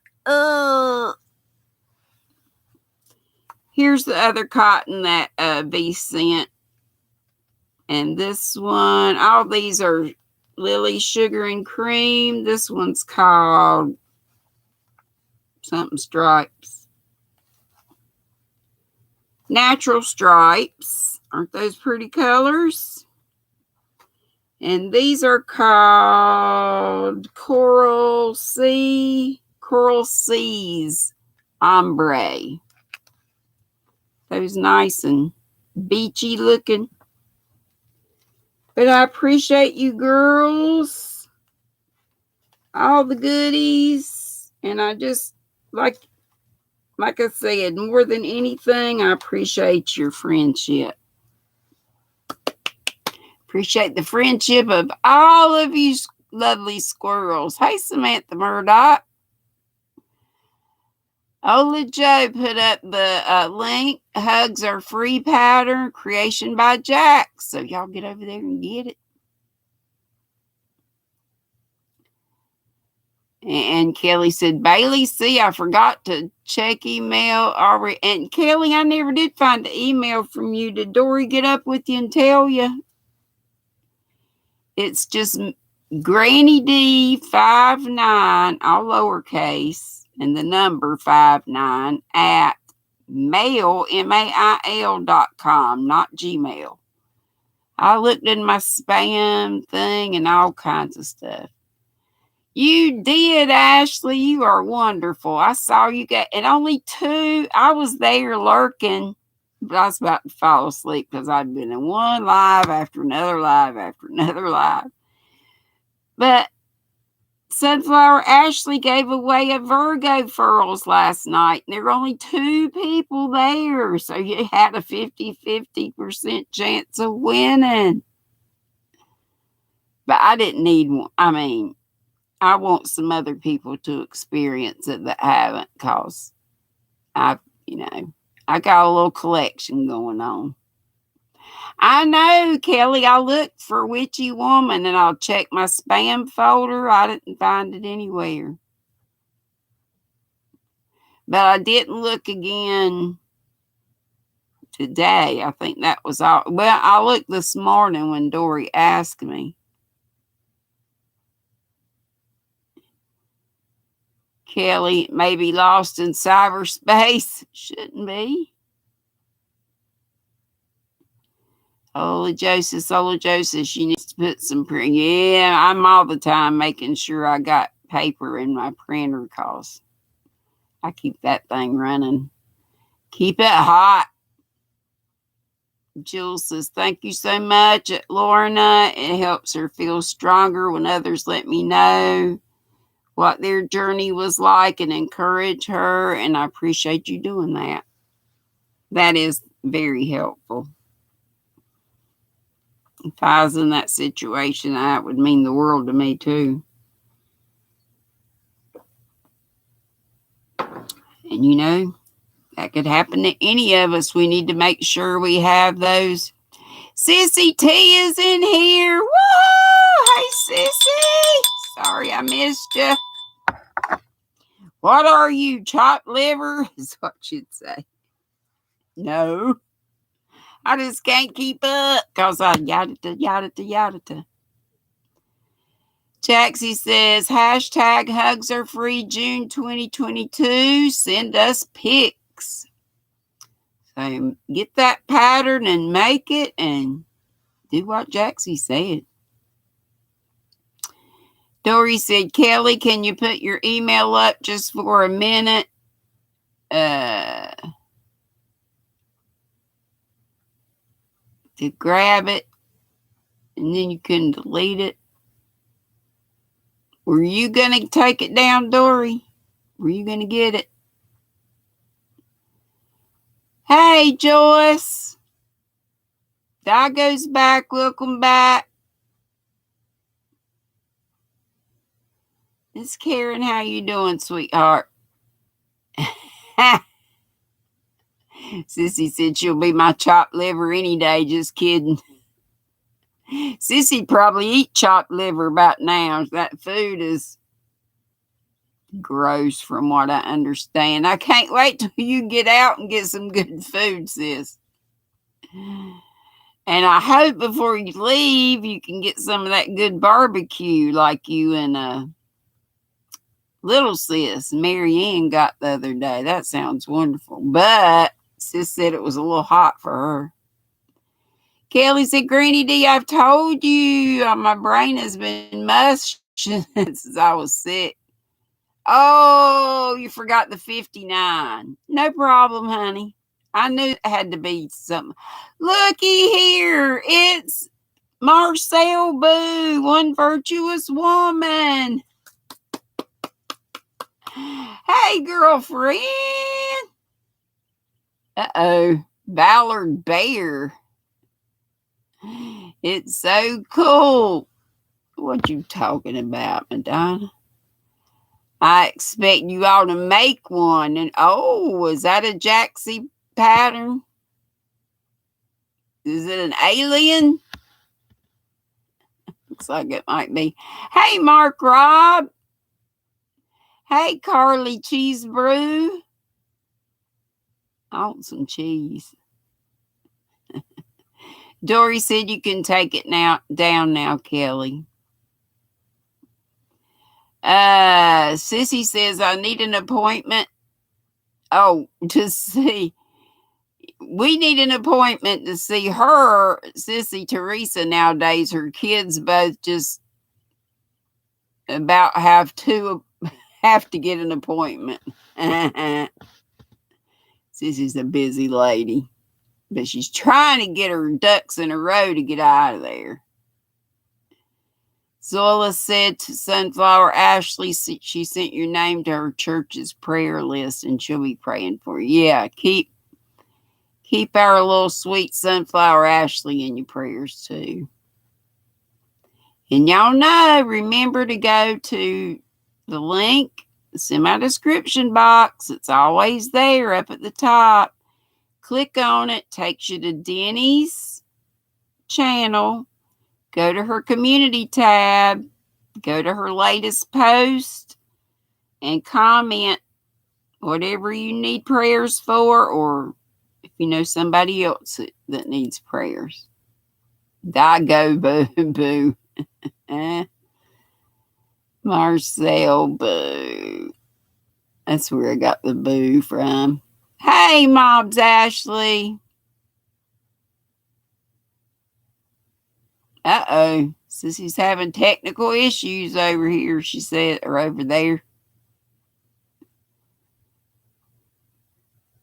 Here's the other cotton that V sent. And this one, all these are Lily Sugar and Cream. This one's called something Stripes. Natural Stripes. Aren't those pretty colors? And these are called Coral Sea Coral Seas ombre. Those nice and beachy looking. But I appreciate you girls. All the goodies. And I just, like I said, more than anything, I appreciate your friendship. Appreciate the friendship of all of you lovely squirrels. Hey, Samantha Murdoch. Ola Joe put up the link. Hugs are free pattern, creation by Jack. So y'all get over there and get it. And Kelly said, Bailey, see, I forgot to check email already. And Kelly, I never did find the email from you. Did Dory get up with you and tell you? It's just GrannyDee 59, all lowercase, and the number 59 at mail, mail.com, not Gmail. I looked in my spam thing and all kinds of stuff. You did, Ashley. You are wonderful. I saw you get, and only 2. I was there lurking, but I was about to fall asleep because I'd been in one live after another live after another live. But Sunflower Ashley gave away a Virgo furls last night, and there were only 2 people there, so you had a 50% chance of winning. But I didn't need one. I mean, I want some other people to experience it that haven't, because I got a little collection going on. I know, Kelly. I looked for Witchy Woman and I'll check my spam folder. I didn't find it anywhere. But I didn't look again today. I think that was all. Well, I looked this morning when Dory asked me. Kelly may be lost in cyberspace. Shouldn't be. Ola Joseph, she needs to put some print. Yeah, I'm all the time making sure I got paper in my printer, because I keep that thing running. Keep it hot. Jill says, thank you so much, Lorna. It helps her feel stronger when others let me know what their journey was like and encourage her, and I appreciate you doing that. That is very helpful. If I was in that situation, that would mean the world to me too. And that could happen to any of us. We need to make sure we have those. Sissy T is in here. Woo! Hey, Sissy. Sorry I missed you. What are you, chopped liver? Is what she'd say. No. I just can't keep up because I yada. Jaxie says, hashtag hugs are free June 2022. Send us pics. So get that pattern and make it and do what Jaxie said. Dory said, Kelly, can you put your email up just for a minute? To grab it, and then you can delete it. Were you going to take it down, Dory? Were you going to get it? Hey, Joyce. Dago's back. Welcome back. Miss Karen, how you doing, sweetheart? Sissy said she'll be my chopped liver any day. Just kidding. Sissy probably eat chopped liver about now. That food is gross from what I understand. I can't wait till you get out and get some good food, sis. And I hope before you leave, you can get some of that good barbecue like you and little sis Marianne got the other day. That sounds wonderful. But sis said it was a little hot for her. Kelly said, GrannyDee, I've told you my brain has been mush since I was sick. Oh, you forgot the 59. No problem, honey. I knew it had to be something. Looky here. It's Marcel Boo, one virtuous woman. Hey, girlfriend. Uh-oh. Ballard Bear. It's so cool. What you talking about, Madonna? I expect you all to make one. And oh, is that a Jaxie pattern? Is it an alien? Looks like it might be. Hey, Mark Rob. Hey, Carly Cheese Brew. I want some cheese. Dory said you can take it down now, Kelly. Sissy says I need an appointment. Oh, to see. We need an appointment to see her, Sissy Teresa, nowadays. Her kids both just about have to get an appointment. Sissy's a busy lady, but she's trying to get her ducks in a row to get out of there. Zola said to Sunflower Ashley, she sent your name to her church's prayer list and she'll be praying for you. Yeah, keep our little sweet Sunflower Ashley in your prayers too. And y'all know, remember to go to the link. It's in my description box. It's always there up at the top. Click on it. Takes you to Deni's channel. Go to her community tab. Go to her latest post. And comment whatever you need prayers for. Or if you know somebody else that needs prayers. Die go boo boo. Marcel Boo. That's where I got the boo from. Hey, Mobs Ashley. Uh-oh. Sissy's having technical issues over here, she said, or over there.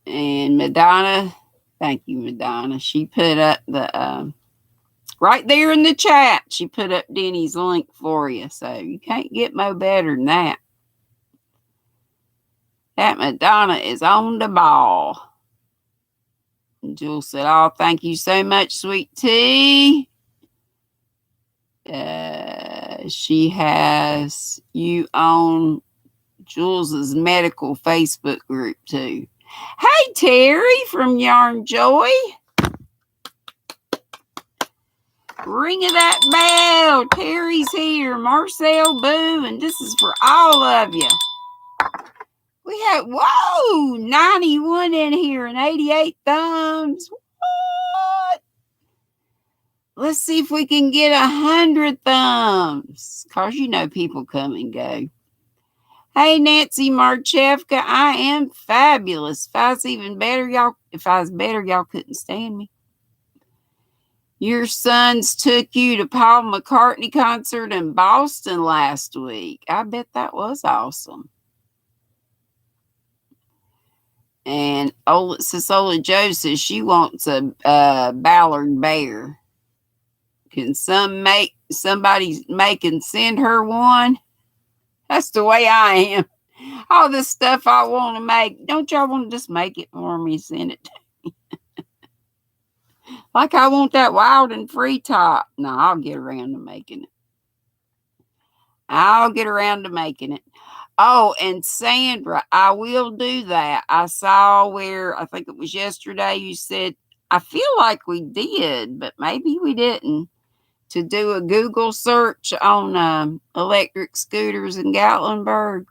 And Madonna, thank you, Madonna. She put up the, right there in the chat, she put up Deni's link for you. So you can't get no better than that. That Madonna is on the ball. And Jules said, oh, thank you so much, sweet tea. She has you on Jules's medical Facebook group too. Hey, Terry from Yarn Joy. Ring of that bell. Terry's here. Marcel Boo. And this is for all of you. We have, whoa, 91 in here and 88 thumbs. What? Let's see if we can get 100 thumbs. Because you know people come and go. Hey, Nancy Marchevka, I am fabulous. If I was better, y'all couldn't stand me. Your sons took you to Paul McCartney concert in Boston last week. I bet that was awesome. And Cecilia Joe says she wants a Ballard Bear. Can somebody make and send her one? That's the way I am. All this stuff I want to make. Don't y'all want to just make it for me? Send it to me. Like I want that wild and free top. No, I'll get around to making it. Oh, and Sandra, I will do that. I saw where, I think it was yesterday, you said, I feel like we did, but maybe we didn't, to do a Google search on electric scooters in Gatlinburg.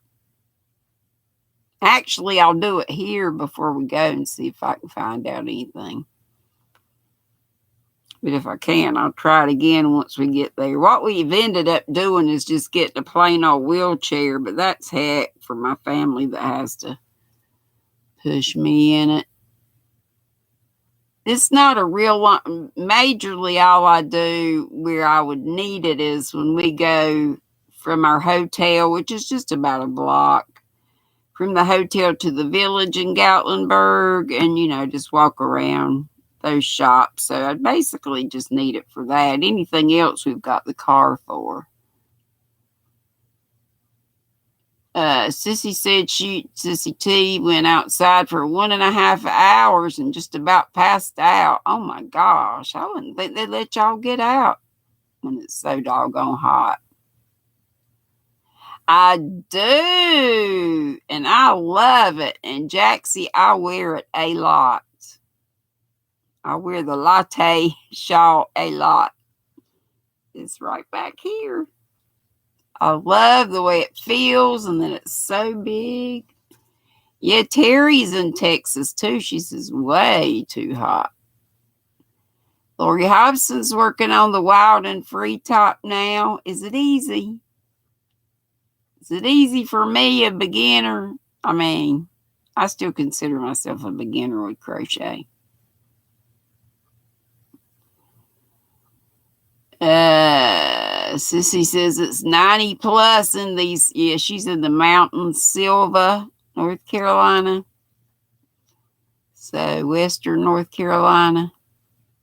Actually, I'll do it here before we go and see if I can find out anything. But if I can, I'll try it again once we get there. What we've ended up doing is just getting a plain old wheelchair, but that's heck for my family that has to push me in it. It's not a real one. Majorly, all I do where I would need it is when we go from our hotel, which is just about a block, from the hotel to the village in Gatlinburg and, just walk around those shops. So I basically just need it for that. Anything else we've got the car for. Sissy said Sissy T went outside for 1.5 hours and just about passed out. Oh my gosh, I wouldn't think they'd let y'all get out when it's so doggone hot. I do, and I love it. And Jaxie, I wear it a lot. I wear the latte shawl a lot. It's right back here. I love the way it feels, and then it's so big. Yeah, Terry's in Texas, too. She says, way too hot. Lori Hobson's working on the Wild and Free top now. Is it easy? Is it easy for me, a beginner? I mean, I still consider myself a beginner with crochet. Sissy says it's 90 plus in these. Yeah, she's in the mountains, Silva, North Carolina. So Western North Carolina.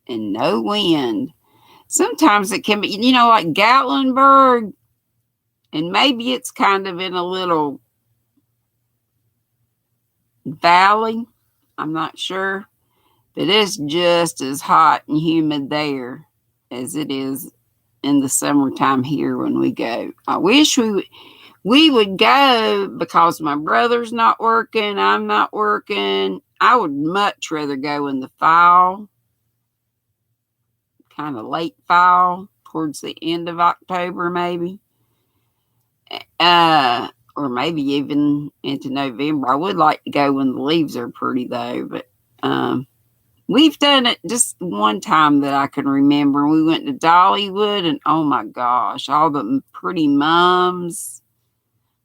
And no wind. Sometimes it can be, like Gatlinburg. And maybe it's kind of in a little valley. I'm not sure. But it's just as hot and humid there as it is in the summertime here when we go. I wish we would go because my brother's not working. I'm not working. I would much rather go in the fall. Kind of late fall. Towards the end of October maybe. Or maybe even into November. I would like to go when the leaves are pretty though. But we've done it just one time that I can remember. We went to Dollywood, and oh my gosh, all the pretty mums.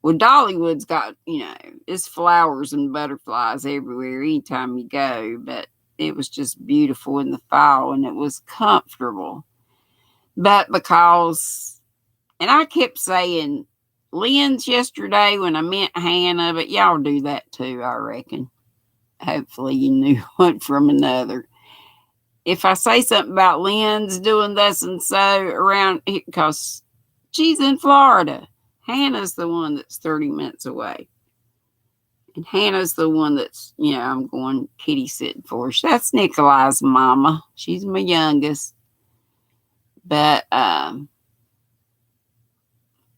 Well, Dollywood's got, it's flowers and butterflies everywhere anytime you go, but it was just beautiful in the fall, and it was comfortable. But because, and I kept saying Lynn's yesterday when I meant Hannah, but y'all do that too, I reckon. Hopefully you knew one from another. If I say something about Lynn's doing this and so around here, because she's in Florida. Hannah's the one that's 30 minutes away. And Hannah's the one that's, I'm going kitty sitting for. That's Nikolai's mama. She's my youngest. But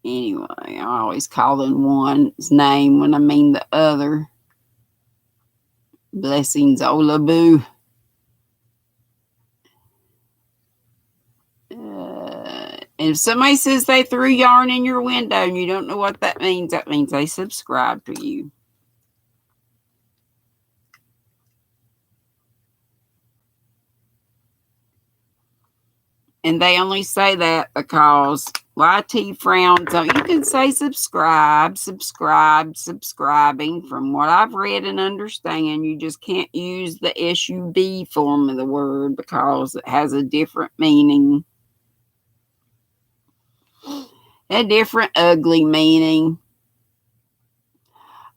anyway, I always call them one's name when I mean the other. Blessings, Olaboo. And if somebody says they threw yarn in your window and you don't know what that means they subscribe to you. And they only say that because YT frowns on. You can say subscribing. From what I've read and understand, you just can't use the SUB form of the word because it has a different meaning. A different ugly meaning.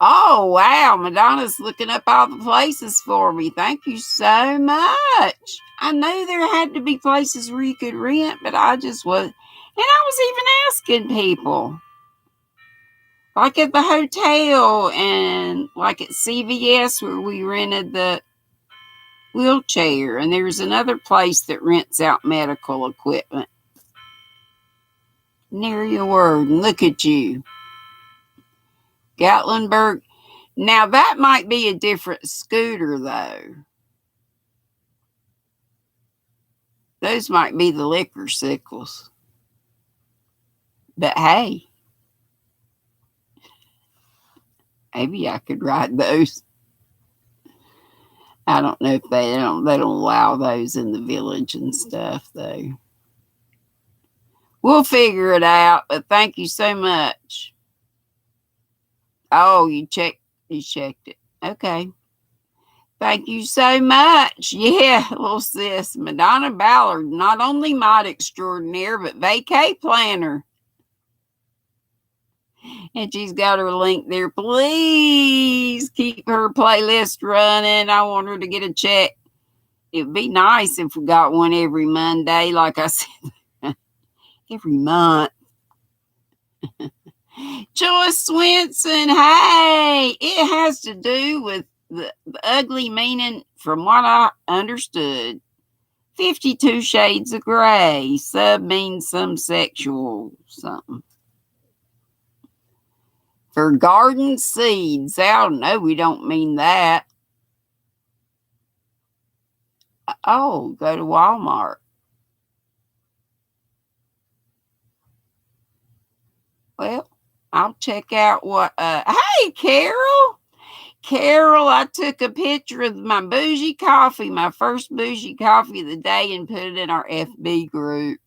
Oh, wow. Madonna's looking up all the places for me. Thank you so much. I knew there had to be places where you could rent, but I just was. And I was even asking people. Like at the hotel and like at CVS where we rented the wheelchair. And there's another place that rents out medical equipment. Near your word. And look at you. Gatlinburg. Now, that might be a different scooter, though. Those might be the liquor sickles. But hey, maybe I could ride those. I don't know if they don't allow those in the village and stuff, though. We'll figure it out, but thank you so much. Oh, you checked it. Okay. Thank you so much. Yeah, little sis. Madonna Ballard, not only mod extraordinaire, but vacay planner. And she's got her link there. Please keep her playlist running. I want her to get a check. It'd be nice if we got one every Monday, like I said, every month. Joyce Swenson, hey, it has to do with the ugly meaning, from what I understood. 52 Shades of Gray. Sub means some sexual something. For garden seeds. Oh, no, we don't mean that. Oh, go to Walmart. Well, I'll check out what. Hey, Carol. Carol, I took a picture of my bougie coffee, my first bougie coffee of the day, and put it in our FB group.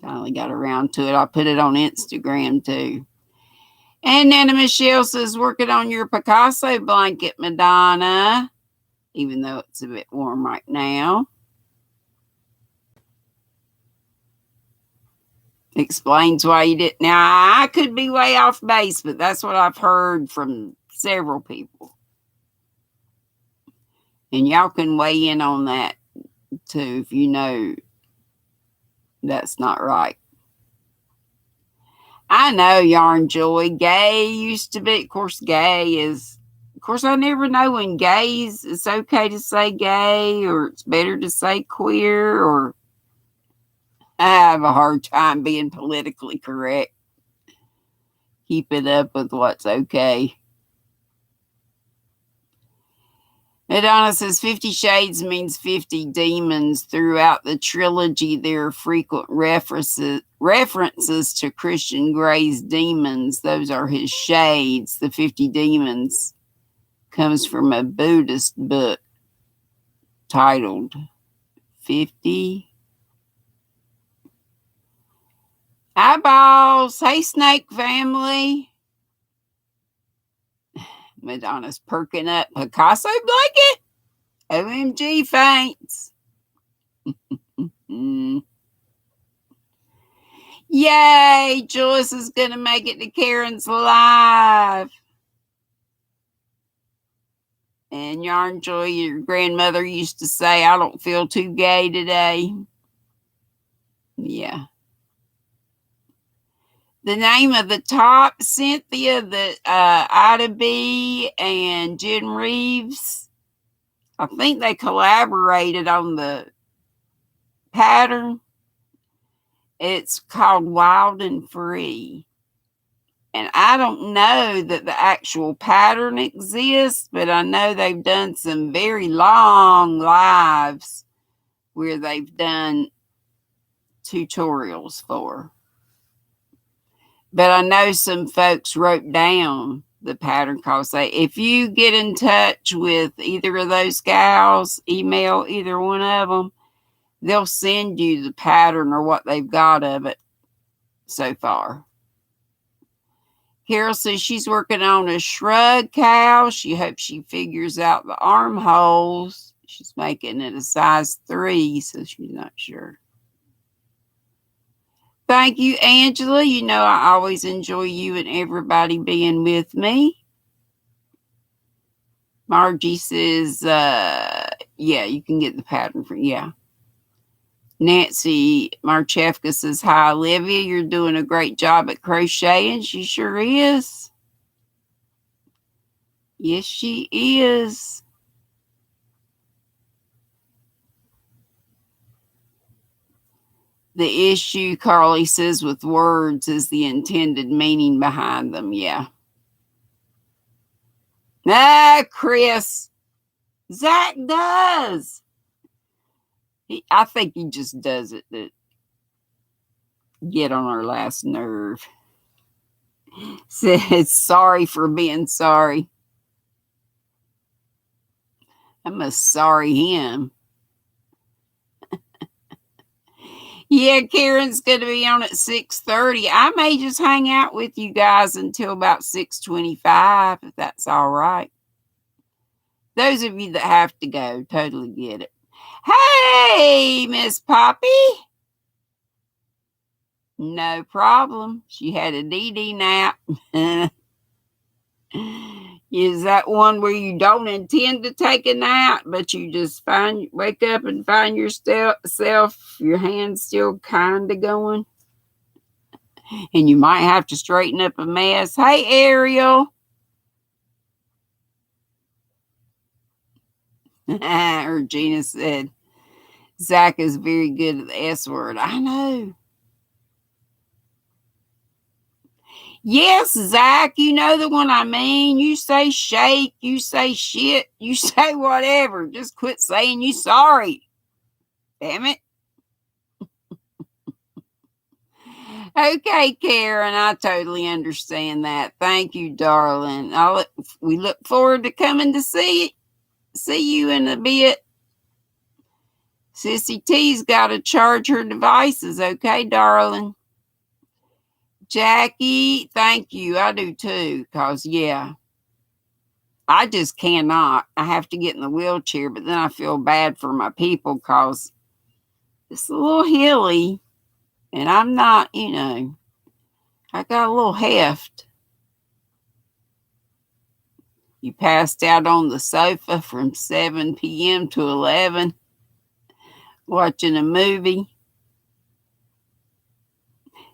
Finally got around to it. I put it on Instagram too. And Nana Michelle says, working on your Picasso blanket, Madonna, even though it's a bit warm right now. Explains why you didn't. Now, I could be way off base, but that's what I've heard from several people. And y'all can weigh in on that too if you know that's not right. I know, Yarn Joy. Gay used to be, of course, I never know when gays, it's okay to say gay or it's better to say queer, or I have a hard time being politically correct. Keep it up with what's okay. Madonna says 50 Shades means 50 demons. Throughout the trilogy, there are frequent references to Christian Grey's demons. Those are his shades. The 50 demons comes from a Buddhist book titled 50 Eyeballs. Hey, Snake Family. Madonna's perking up. Picasso blanket? OMG faints. Yay! Joyce is going to make it to Karen's live. And Yarn Joy, your grandmother used to say, I don't feel too gay today. Yeah. The name of the top, Cynthia, Ida B, and Jen Reeves, I think they collaborated on the pattern. It's called Wild and Free. And I don't know that the actual pattern exists, but I know they've done some very long lives where they've done tutorials for. But I know some folks wrote down the pattern calls. Say, if you get in touch with either of those gals, email either one of them, they'll send you the pattern or what they've got of it so far. Carol says she's working on a shrug cow. She hopes she figures out the armholes. She's making it a size 3, so she's not sure. Thank you, Angela. You know I always enjoy you and everybody being with me. Margie says, yeah, you can get the pattern for, yeah. Nancy Marchevka says, hi, Olivia. You're doing a great job at crocheting. She sure is. Yes, she is. The issue, Carly says, with words is the intended meaning behind them. Yeah. Ah, Chris. Zach does. I think he just does it to get on our last nerve. Says sorry for being sorry. I must sorry him. Yeah, Karen's going to be on at 6:30. I may just hang out with you guys until about 6:25, if that's all right. Those of you that have to go, totally get it. Hey, Miss Poppy. No problem. She had a Dee nap. Is that one where you don't intend to take a nap, but you just wake up and find yourself, your hands still kind of going? And you might have to straighten up a mess. Hey, Ariel. Regina said, Zach is very good at the S word. I know. Yes, Zach, you know the one I mean. You say shake, you say shit, you say whatever. Just quit saying you sorry. Damn it. Okay, Karen, I totally understand that. Thank you, darling. We look forward to coming to see you in a bit. Sissy T's got to charge her devices, okay, darling? Jackie, thank you. I do too, because, yeah, I just cannot. I have to get in the wheelchair, but then I feel bad for my people because it's a little hilly, and I'm not, I got a little heft. You passed out on the sofa from 7 p.m. to 11 watching a movie.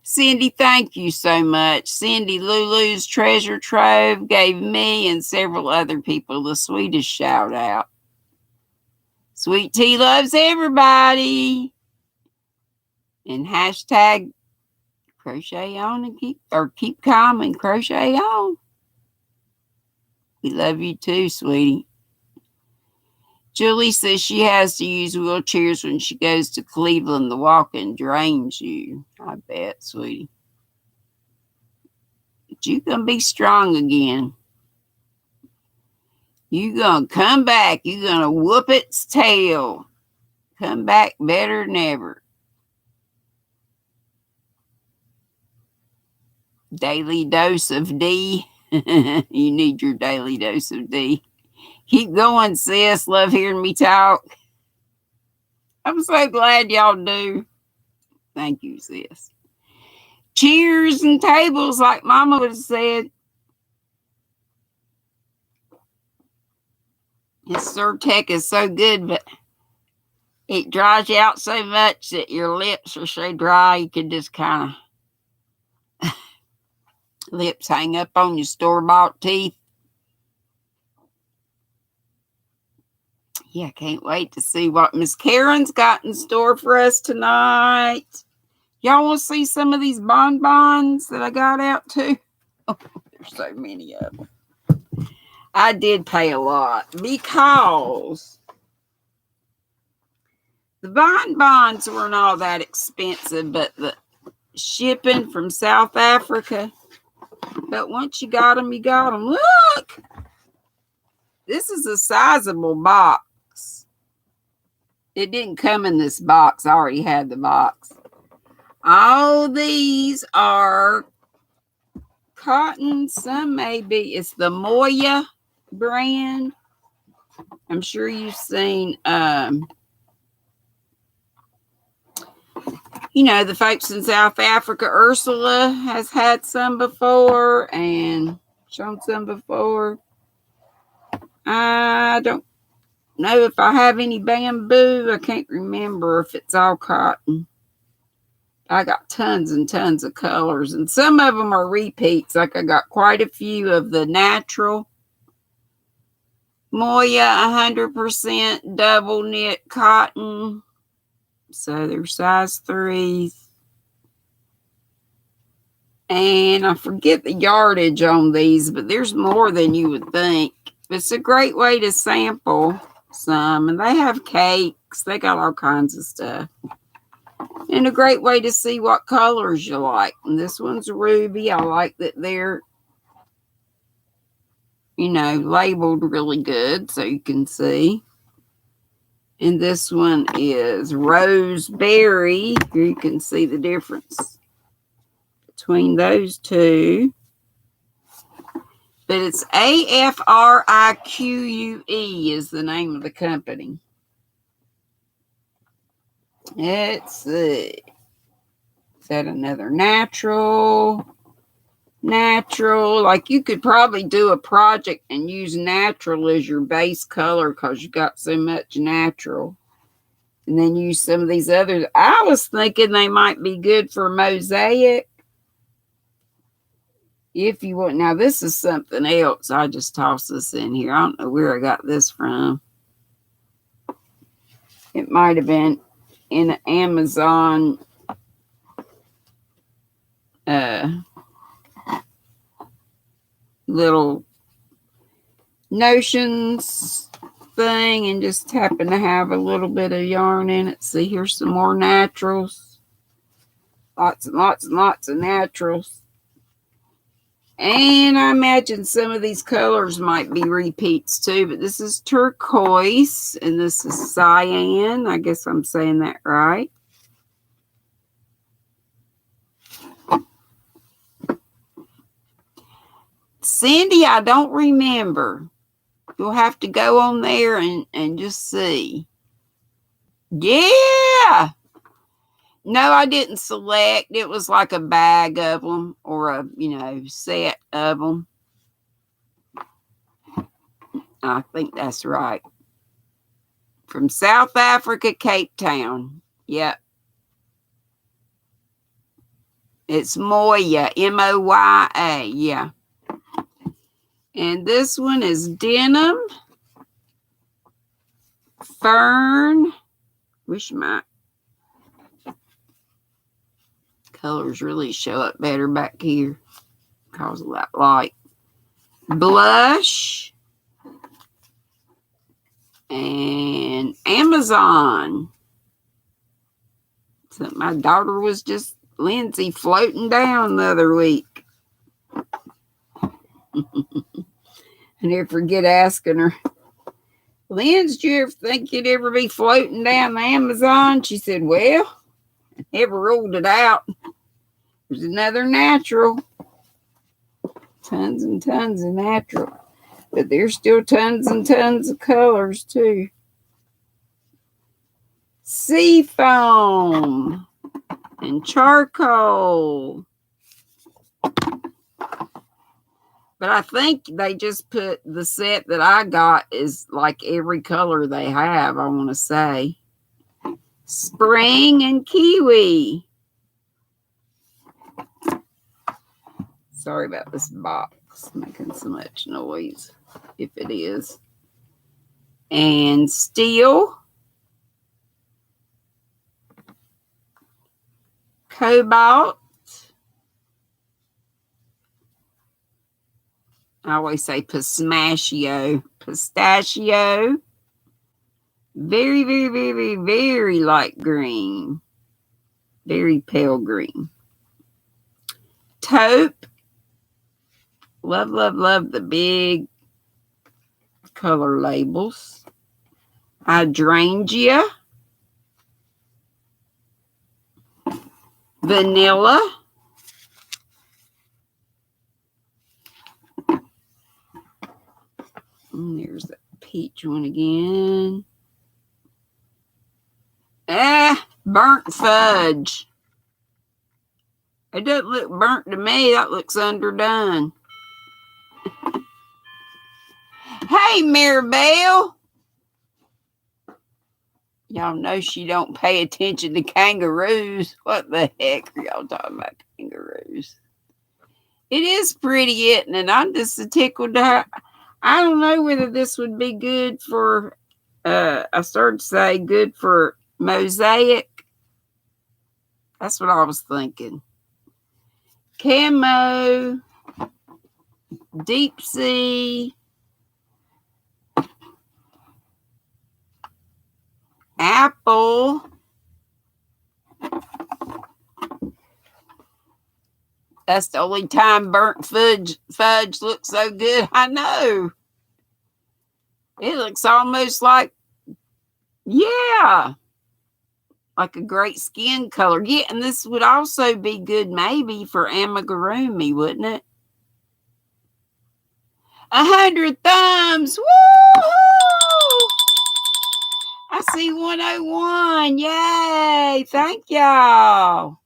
Cindy, thank you so much. Cindy, Lulu's Treasure Trove gave me and several other people the sweetest shout out. Sweet Tea loves everybody. And hashtag crochet on and keep calm and crochet on. We love you too, sweetie. Julie says she has to use wheelchairs when she goes to Cleveland. The walking drains you. I bet, sweetie. But you're going to be strong again. You're going to come back. You're going to whoop its tail. Come back better than ever. Daily dose of D. You need your daily dose of D. Keep going, sis. Love hearing me talk. I'm so glad y'all do. Thank you, sis. Cheers and tables, like Mama would have said. This Surtec is so good, but it dries you out so much that your lips are so dry you can just kind of lips hang up on your store-bought teeth. Yeah, can't wait to see what Miss Karen's got in store for us tonight. Y'all want to see some of these bonbons that I got out too? Oh, there's so many of them. I did pay a lot because the bonbons weren't all that expensive, but the shipping from South Africa. But once you got them, you got them. Look! This is a sizable box. It didn't come in this box. I already had the box. All these are cotton. Some maybe. It's the Moya brand. I'm sure you've seen, the folks in South Africa. Ursula has had some before and shown some before. I don't know if I have any bamboo. I can't remember if it's all cotton. I got tons and tons of colors, and some of them are repeats. Like I got quite a few of the natural Moya 100% double knit cotton. So they're size 3s. And I forget the yardage on these, but there's more than you would think. It's a great way to sample some. And they have cakes. They got all kinds of stuff. And a great way to see what colors you like. And this one's ruby. I like that they're, labeled really good so you can see. And this one is roseberry. Here you can see the difference between those two. But it's AFRIQUE is the name of the company. Let's see. Is that another natural? Natural. Like you could probably do a project and use natural as your base color because you got so much natural. And then use some of these others. I was thinking they might be good for mosaic. If you want. Now this is something else. I just tossed this in here. I don't know where I got this from. It might have been in an Amazon little notions thing, and just happen to have a little bit of yarn in it. See, here's some more naturals. Lots and lots and lots of naturals. And I imagine some of these colors might be repeats too, but this is turquoise and this is cyan. I guess I'm saying that right. Cindy, I don't remember. You'll have to go on there and just see. Yeah. No, I didn't select. It was like a bag of them or a, set of them. I think that's right. From South Africa, Cape Town. Yep. It's Moya, M-O-Y-A. Yeah. And this one is denim, fern. Wish my colors really show up better back here because of that light. Blush and Amazon. So my daughter was just Lindsay floating down the other week. I never forget asking her, Lindsay, do you ever think you'd ever be floating down the Amazon? She said, well, I never ruled it out. There's another natural. Tons and tons of natural. But there's still tons and tons of colors too. Sea foam and charcoal. But I think they just put the set that I got is like every color they have, I want to say. Spring and kiwi. Sorry about this box making so much noise, if it is. And steel. Cobalt. I always say pistachio. Pistachio. Very, very, very, very, very light green. Very pale green. Taupe. Love, love, love the big color labels. Hydrangea. Vanilla. And there's that peach one again. Burnt fudge. It doesn't look burnt to me. That looks underdone. Hey, Maribel. Y'all know she don't pay attention to kangaroos. What the heck are y'all talking about kangaroos? It is pretty, isn't it? I'm just tickled to have. I don't know whether this would be good for, I started to say good for mosaic. That's what I was thinking. Camo, deep sea, apple. That's the only time burnt fudge looks so good. I know. It looks almost like, yeah, like a great skin color. Yeah, and this would also be good maybe for amigurumi, wouldn't it? 100 thumbs. Woo! I see 101. Yay. Thank y'all.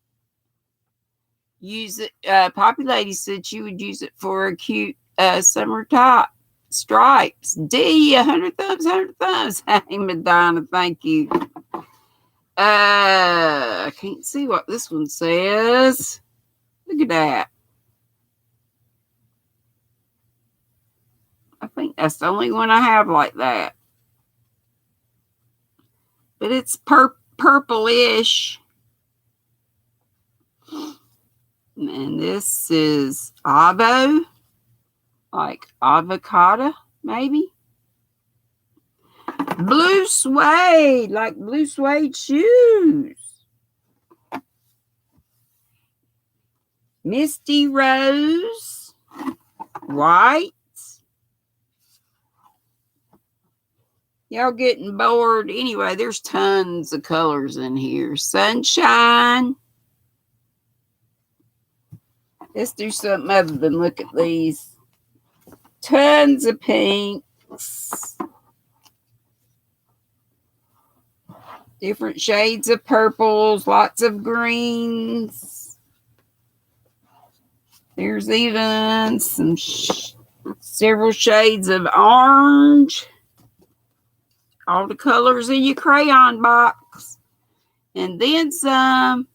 use it. Poppy Lady said she would use it for a cute summer top. Stripes. Dee, 100 thumbs, 100 thumbs. Hey, Madonna, thank you. I can't see what this one says. Look at that. I think that's the only one I have like that. But it's purplish. And this is avo. Like avocado, maybe. Blue suede, like blue suede shoes. Misty rose, white. Y'all getting bored? Anyway, there's tons of colors in here. Sunshine. Let's do something other than look at these. Tons of pinks. Different shades of purples. Lots of greens. There's even some several shades of orange. All the colors in your crayon box. And then some.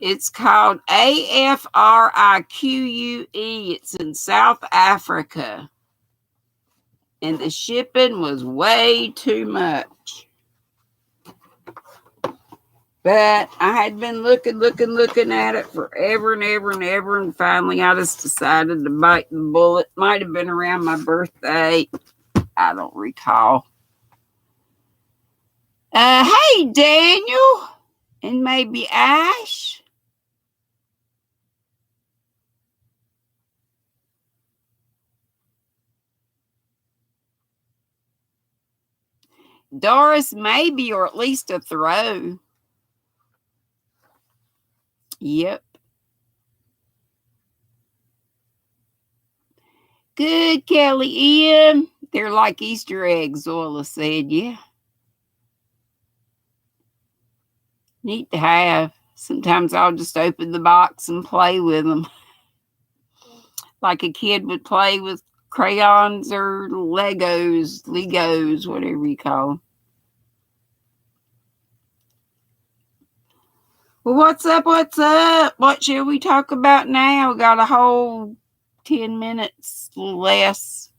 It's called AFRIQUE. It's in South Africa. And the shipping was way too much. But I had been looking at it forever and ever. And finally I just decided to bite the bullet. Might have been around my birthday. I don't recall. Hey, Daniel. And maybe Ash. Doris, maybe, or at least a throw. Yep. Good, Kelly Ian. They're like Easter eggs, Zoila said. Yeah. Neat to have. Sometimes I'll just open the box and play with them. Like a kid would play with crayons or Legos, whatever you call them. Well, what's up? What shall we talk about now? We got a whole 10 minutes less.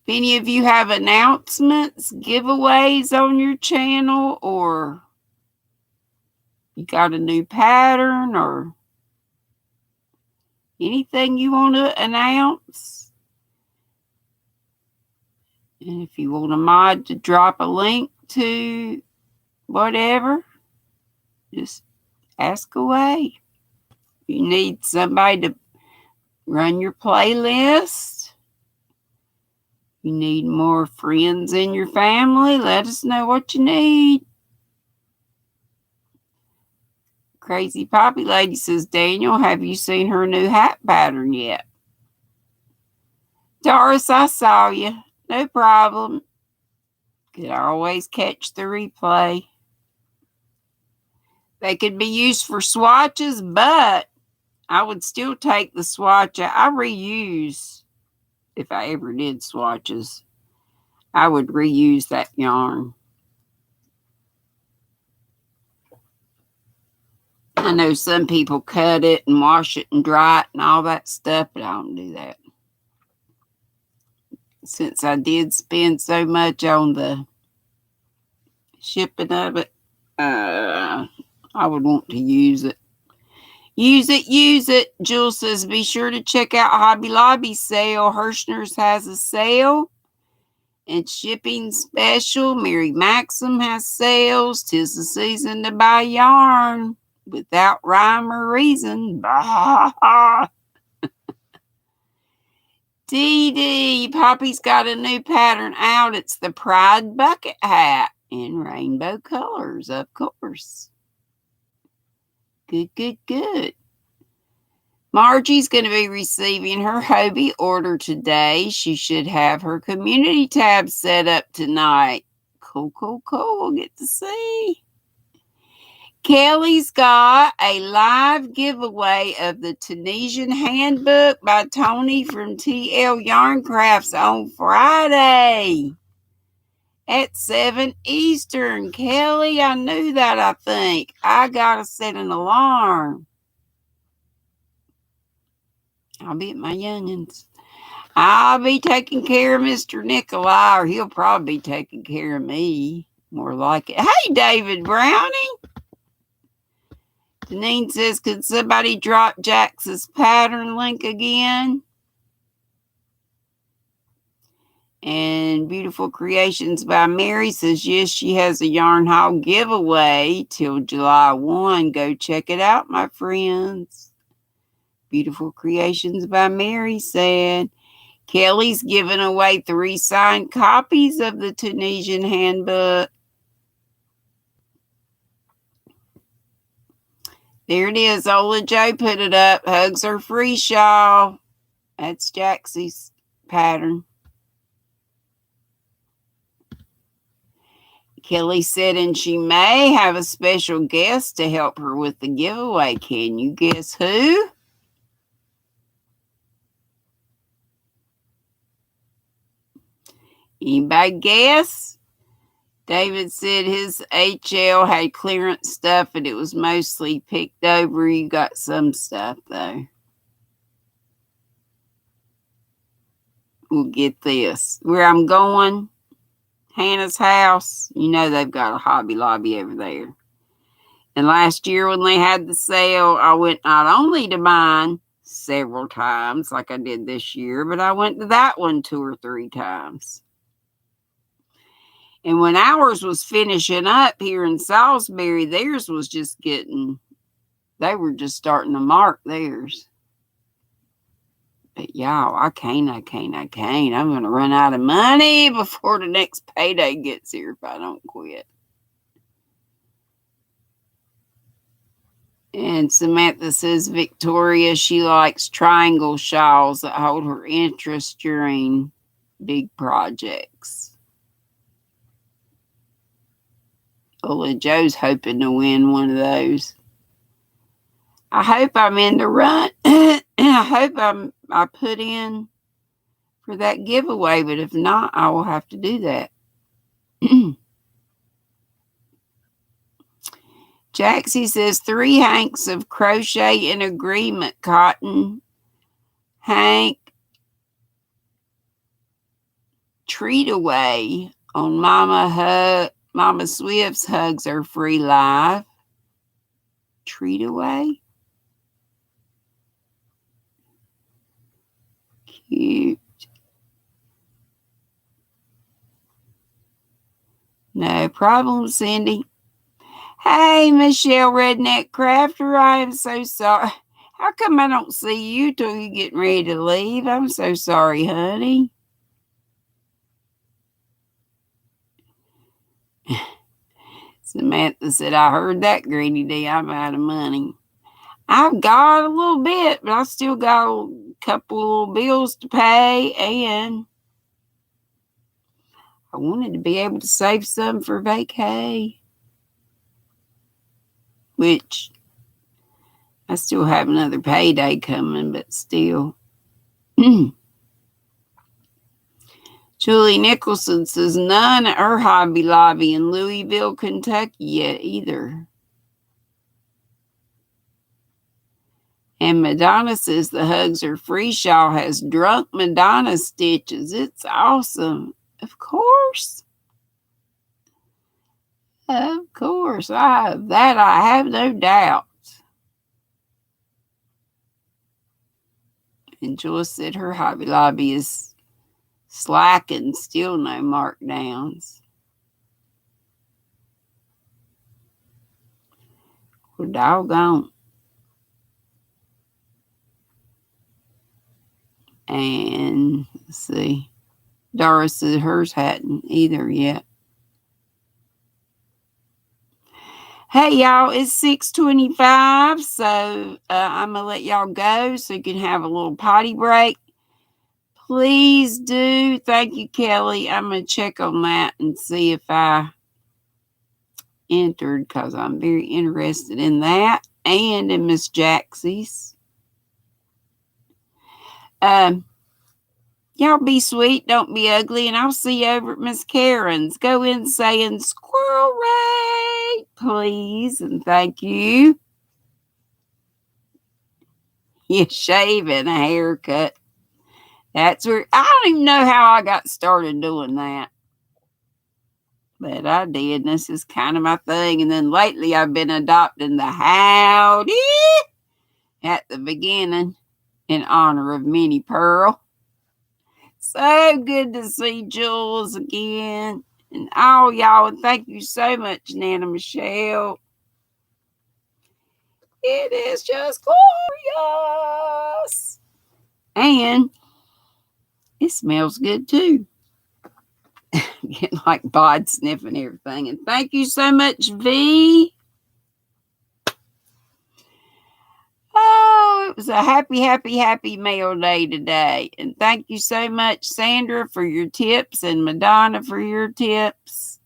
If any of you have announcements, giveaways on your channel, or you got a new pattern, or anything you want to announce, and if you want a mod to drop a link to whatever, just ask away. You need somebody to run your playlist. You need more friends in your family. Let us know what you need. Crazy Poppy Lady says, Daniel, have you seen her new hat pattern yet? Doris, I saw you. No problem. Could always catch the replay. They could be used for swatches, but I would still take the swatch. I reuse. If I ever did swatches, I would reuse that yarn. I know some people cut it and wash it and dry it and all that stuff, but I don't do that. Since I did spend so much on the shipping of it, I would want to use it. Use it. Jules says, be sure to check out Hobby Lobby's sale. Hirschner's has a sale. And shipping special. Mary Maxim has sales. 'Tis the season to buy yarn. Without rhyme or reason. Bah. Dee, Poppy's got a new pattern out. It's the Pride Bucket Hat in rainbow colors, of course. Good. Margie's going to be receiving her Hobie order today. She should have her community tab set up tonight. Cool, cool, cool. We'll get to see. Kelly's got a live giveaway of the Tunisian Handbook by Tony from TL Yarn Crafts on Friday at 7 Eastern. Kelly, I knew that, I think. I got to set an alarm. I'll be at my youngins. I'll be taking care of Mr. Nikolai, or he'll probably be taking care of me. More like it. Hey, David Browning. Deneen says, could somebody drop Jax's pattern link again? And Beautiful Creations by Mary says, yes, she has a yarn haul giveaway till July 1. Go check it out, my friends. Beautiful Creations by Mary said, Kelly's giving away 3 signed copies of the Tunisian Handbook. There it is. Ola Joe put it up. Hugs are free, shawl. That's Jaxie's pattern. Kelly said, and she may have a special guest to help her with the giveaway. Can you guess who? Anybody guess? David said his HL had clearance stuff and it was mostly picked over. You got some stuff, though. We'll get this. Where I'm going, Hannah's house, you know they've got a Hobby Lobby over there. And last year when they had the sale, I went not only to mine several times like I did this year, but I went to that one 2 or 3 times. And when ours was finishing up here in Salisbury, theirs was just they were just starting to mark theirs. But y'all, I can't. I'm going to run out of money before the next payday gets here if I don't quit. And Samantha says, Victoria, she likes triangle shawls that hold her interest during big projects. Ola Joe's hoping to win one of those. I hope I'm in the run. I hope I put in for that giveaway, but if not, I will have to do that. Jaxie says 3 hanks of crochet in agreement cotton. Hank treat away on Mama Swift's Hugs Are Free Live. Treat away. Cute. No problem, Cindy. Hey, Michelle Redneck Crafter, I am so sorry. How come I don't see you till you're getting ready to leave? I'm so sorry, honey. Samantha said, I heard that, GrannyDee. I'm out of money. I've got a little bit, but I still got a couple little bills to pay, and I wanted to be able to save some for vacay, which I still have another payday coming, but still. Julie Nicholson says none at her Hobby Lobby in Louisville, Kentucky yet either. And Madonna says the Hugs Are Free shawl has drunk Madonna stitches. It's awesome. Of course. Of course. I have no doubt. And Joyce said her Hobby Lobby is slacking, still no markdowns. Well, doggone. And let's see. Doris said hers hadn't either yet. Hey, y'all, it's 6:25, so I'm going to let y'all go so you can have a little potty break. Please do. Thank you, Kelly. I'm going to check on that and see if I entered because I'm very interested in that and in Miss Jaxie's. Y'all be sweet, don't be ugly, and I'll see you over at Miss Karen's. Go in saying squirrel Ray, please, and thank you. You shave and a haircut. That's where I don't even know how I got started doing that. But I did, and this is kind of my thing. And then lately I've been adopting the howdy at the beginning in honor of Minnie Pearl. So good to see Jules again. And all y'all, and thank you so much, Nana Michelle. It is just glorious. And it smells good too. Getting like bod sniff and everything. And thank you so much, V. Oh, it was a happy mail day today. And thank you so much, Sandra, for your tips and Madonna for your tips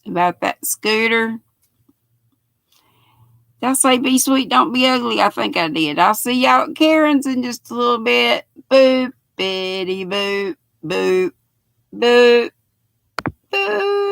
about that scooter. Did I say be sweet, don't be ugly? I think I did. I'll see y'all at Karen's in just a little bit. Boop, bitty boop, boop, boop, boop.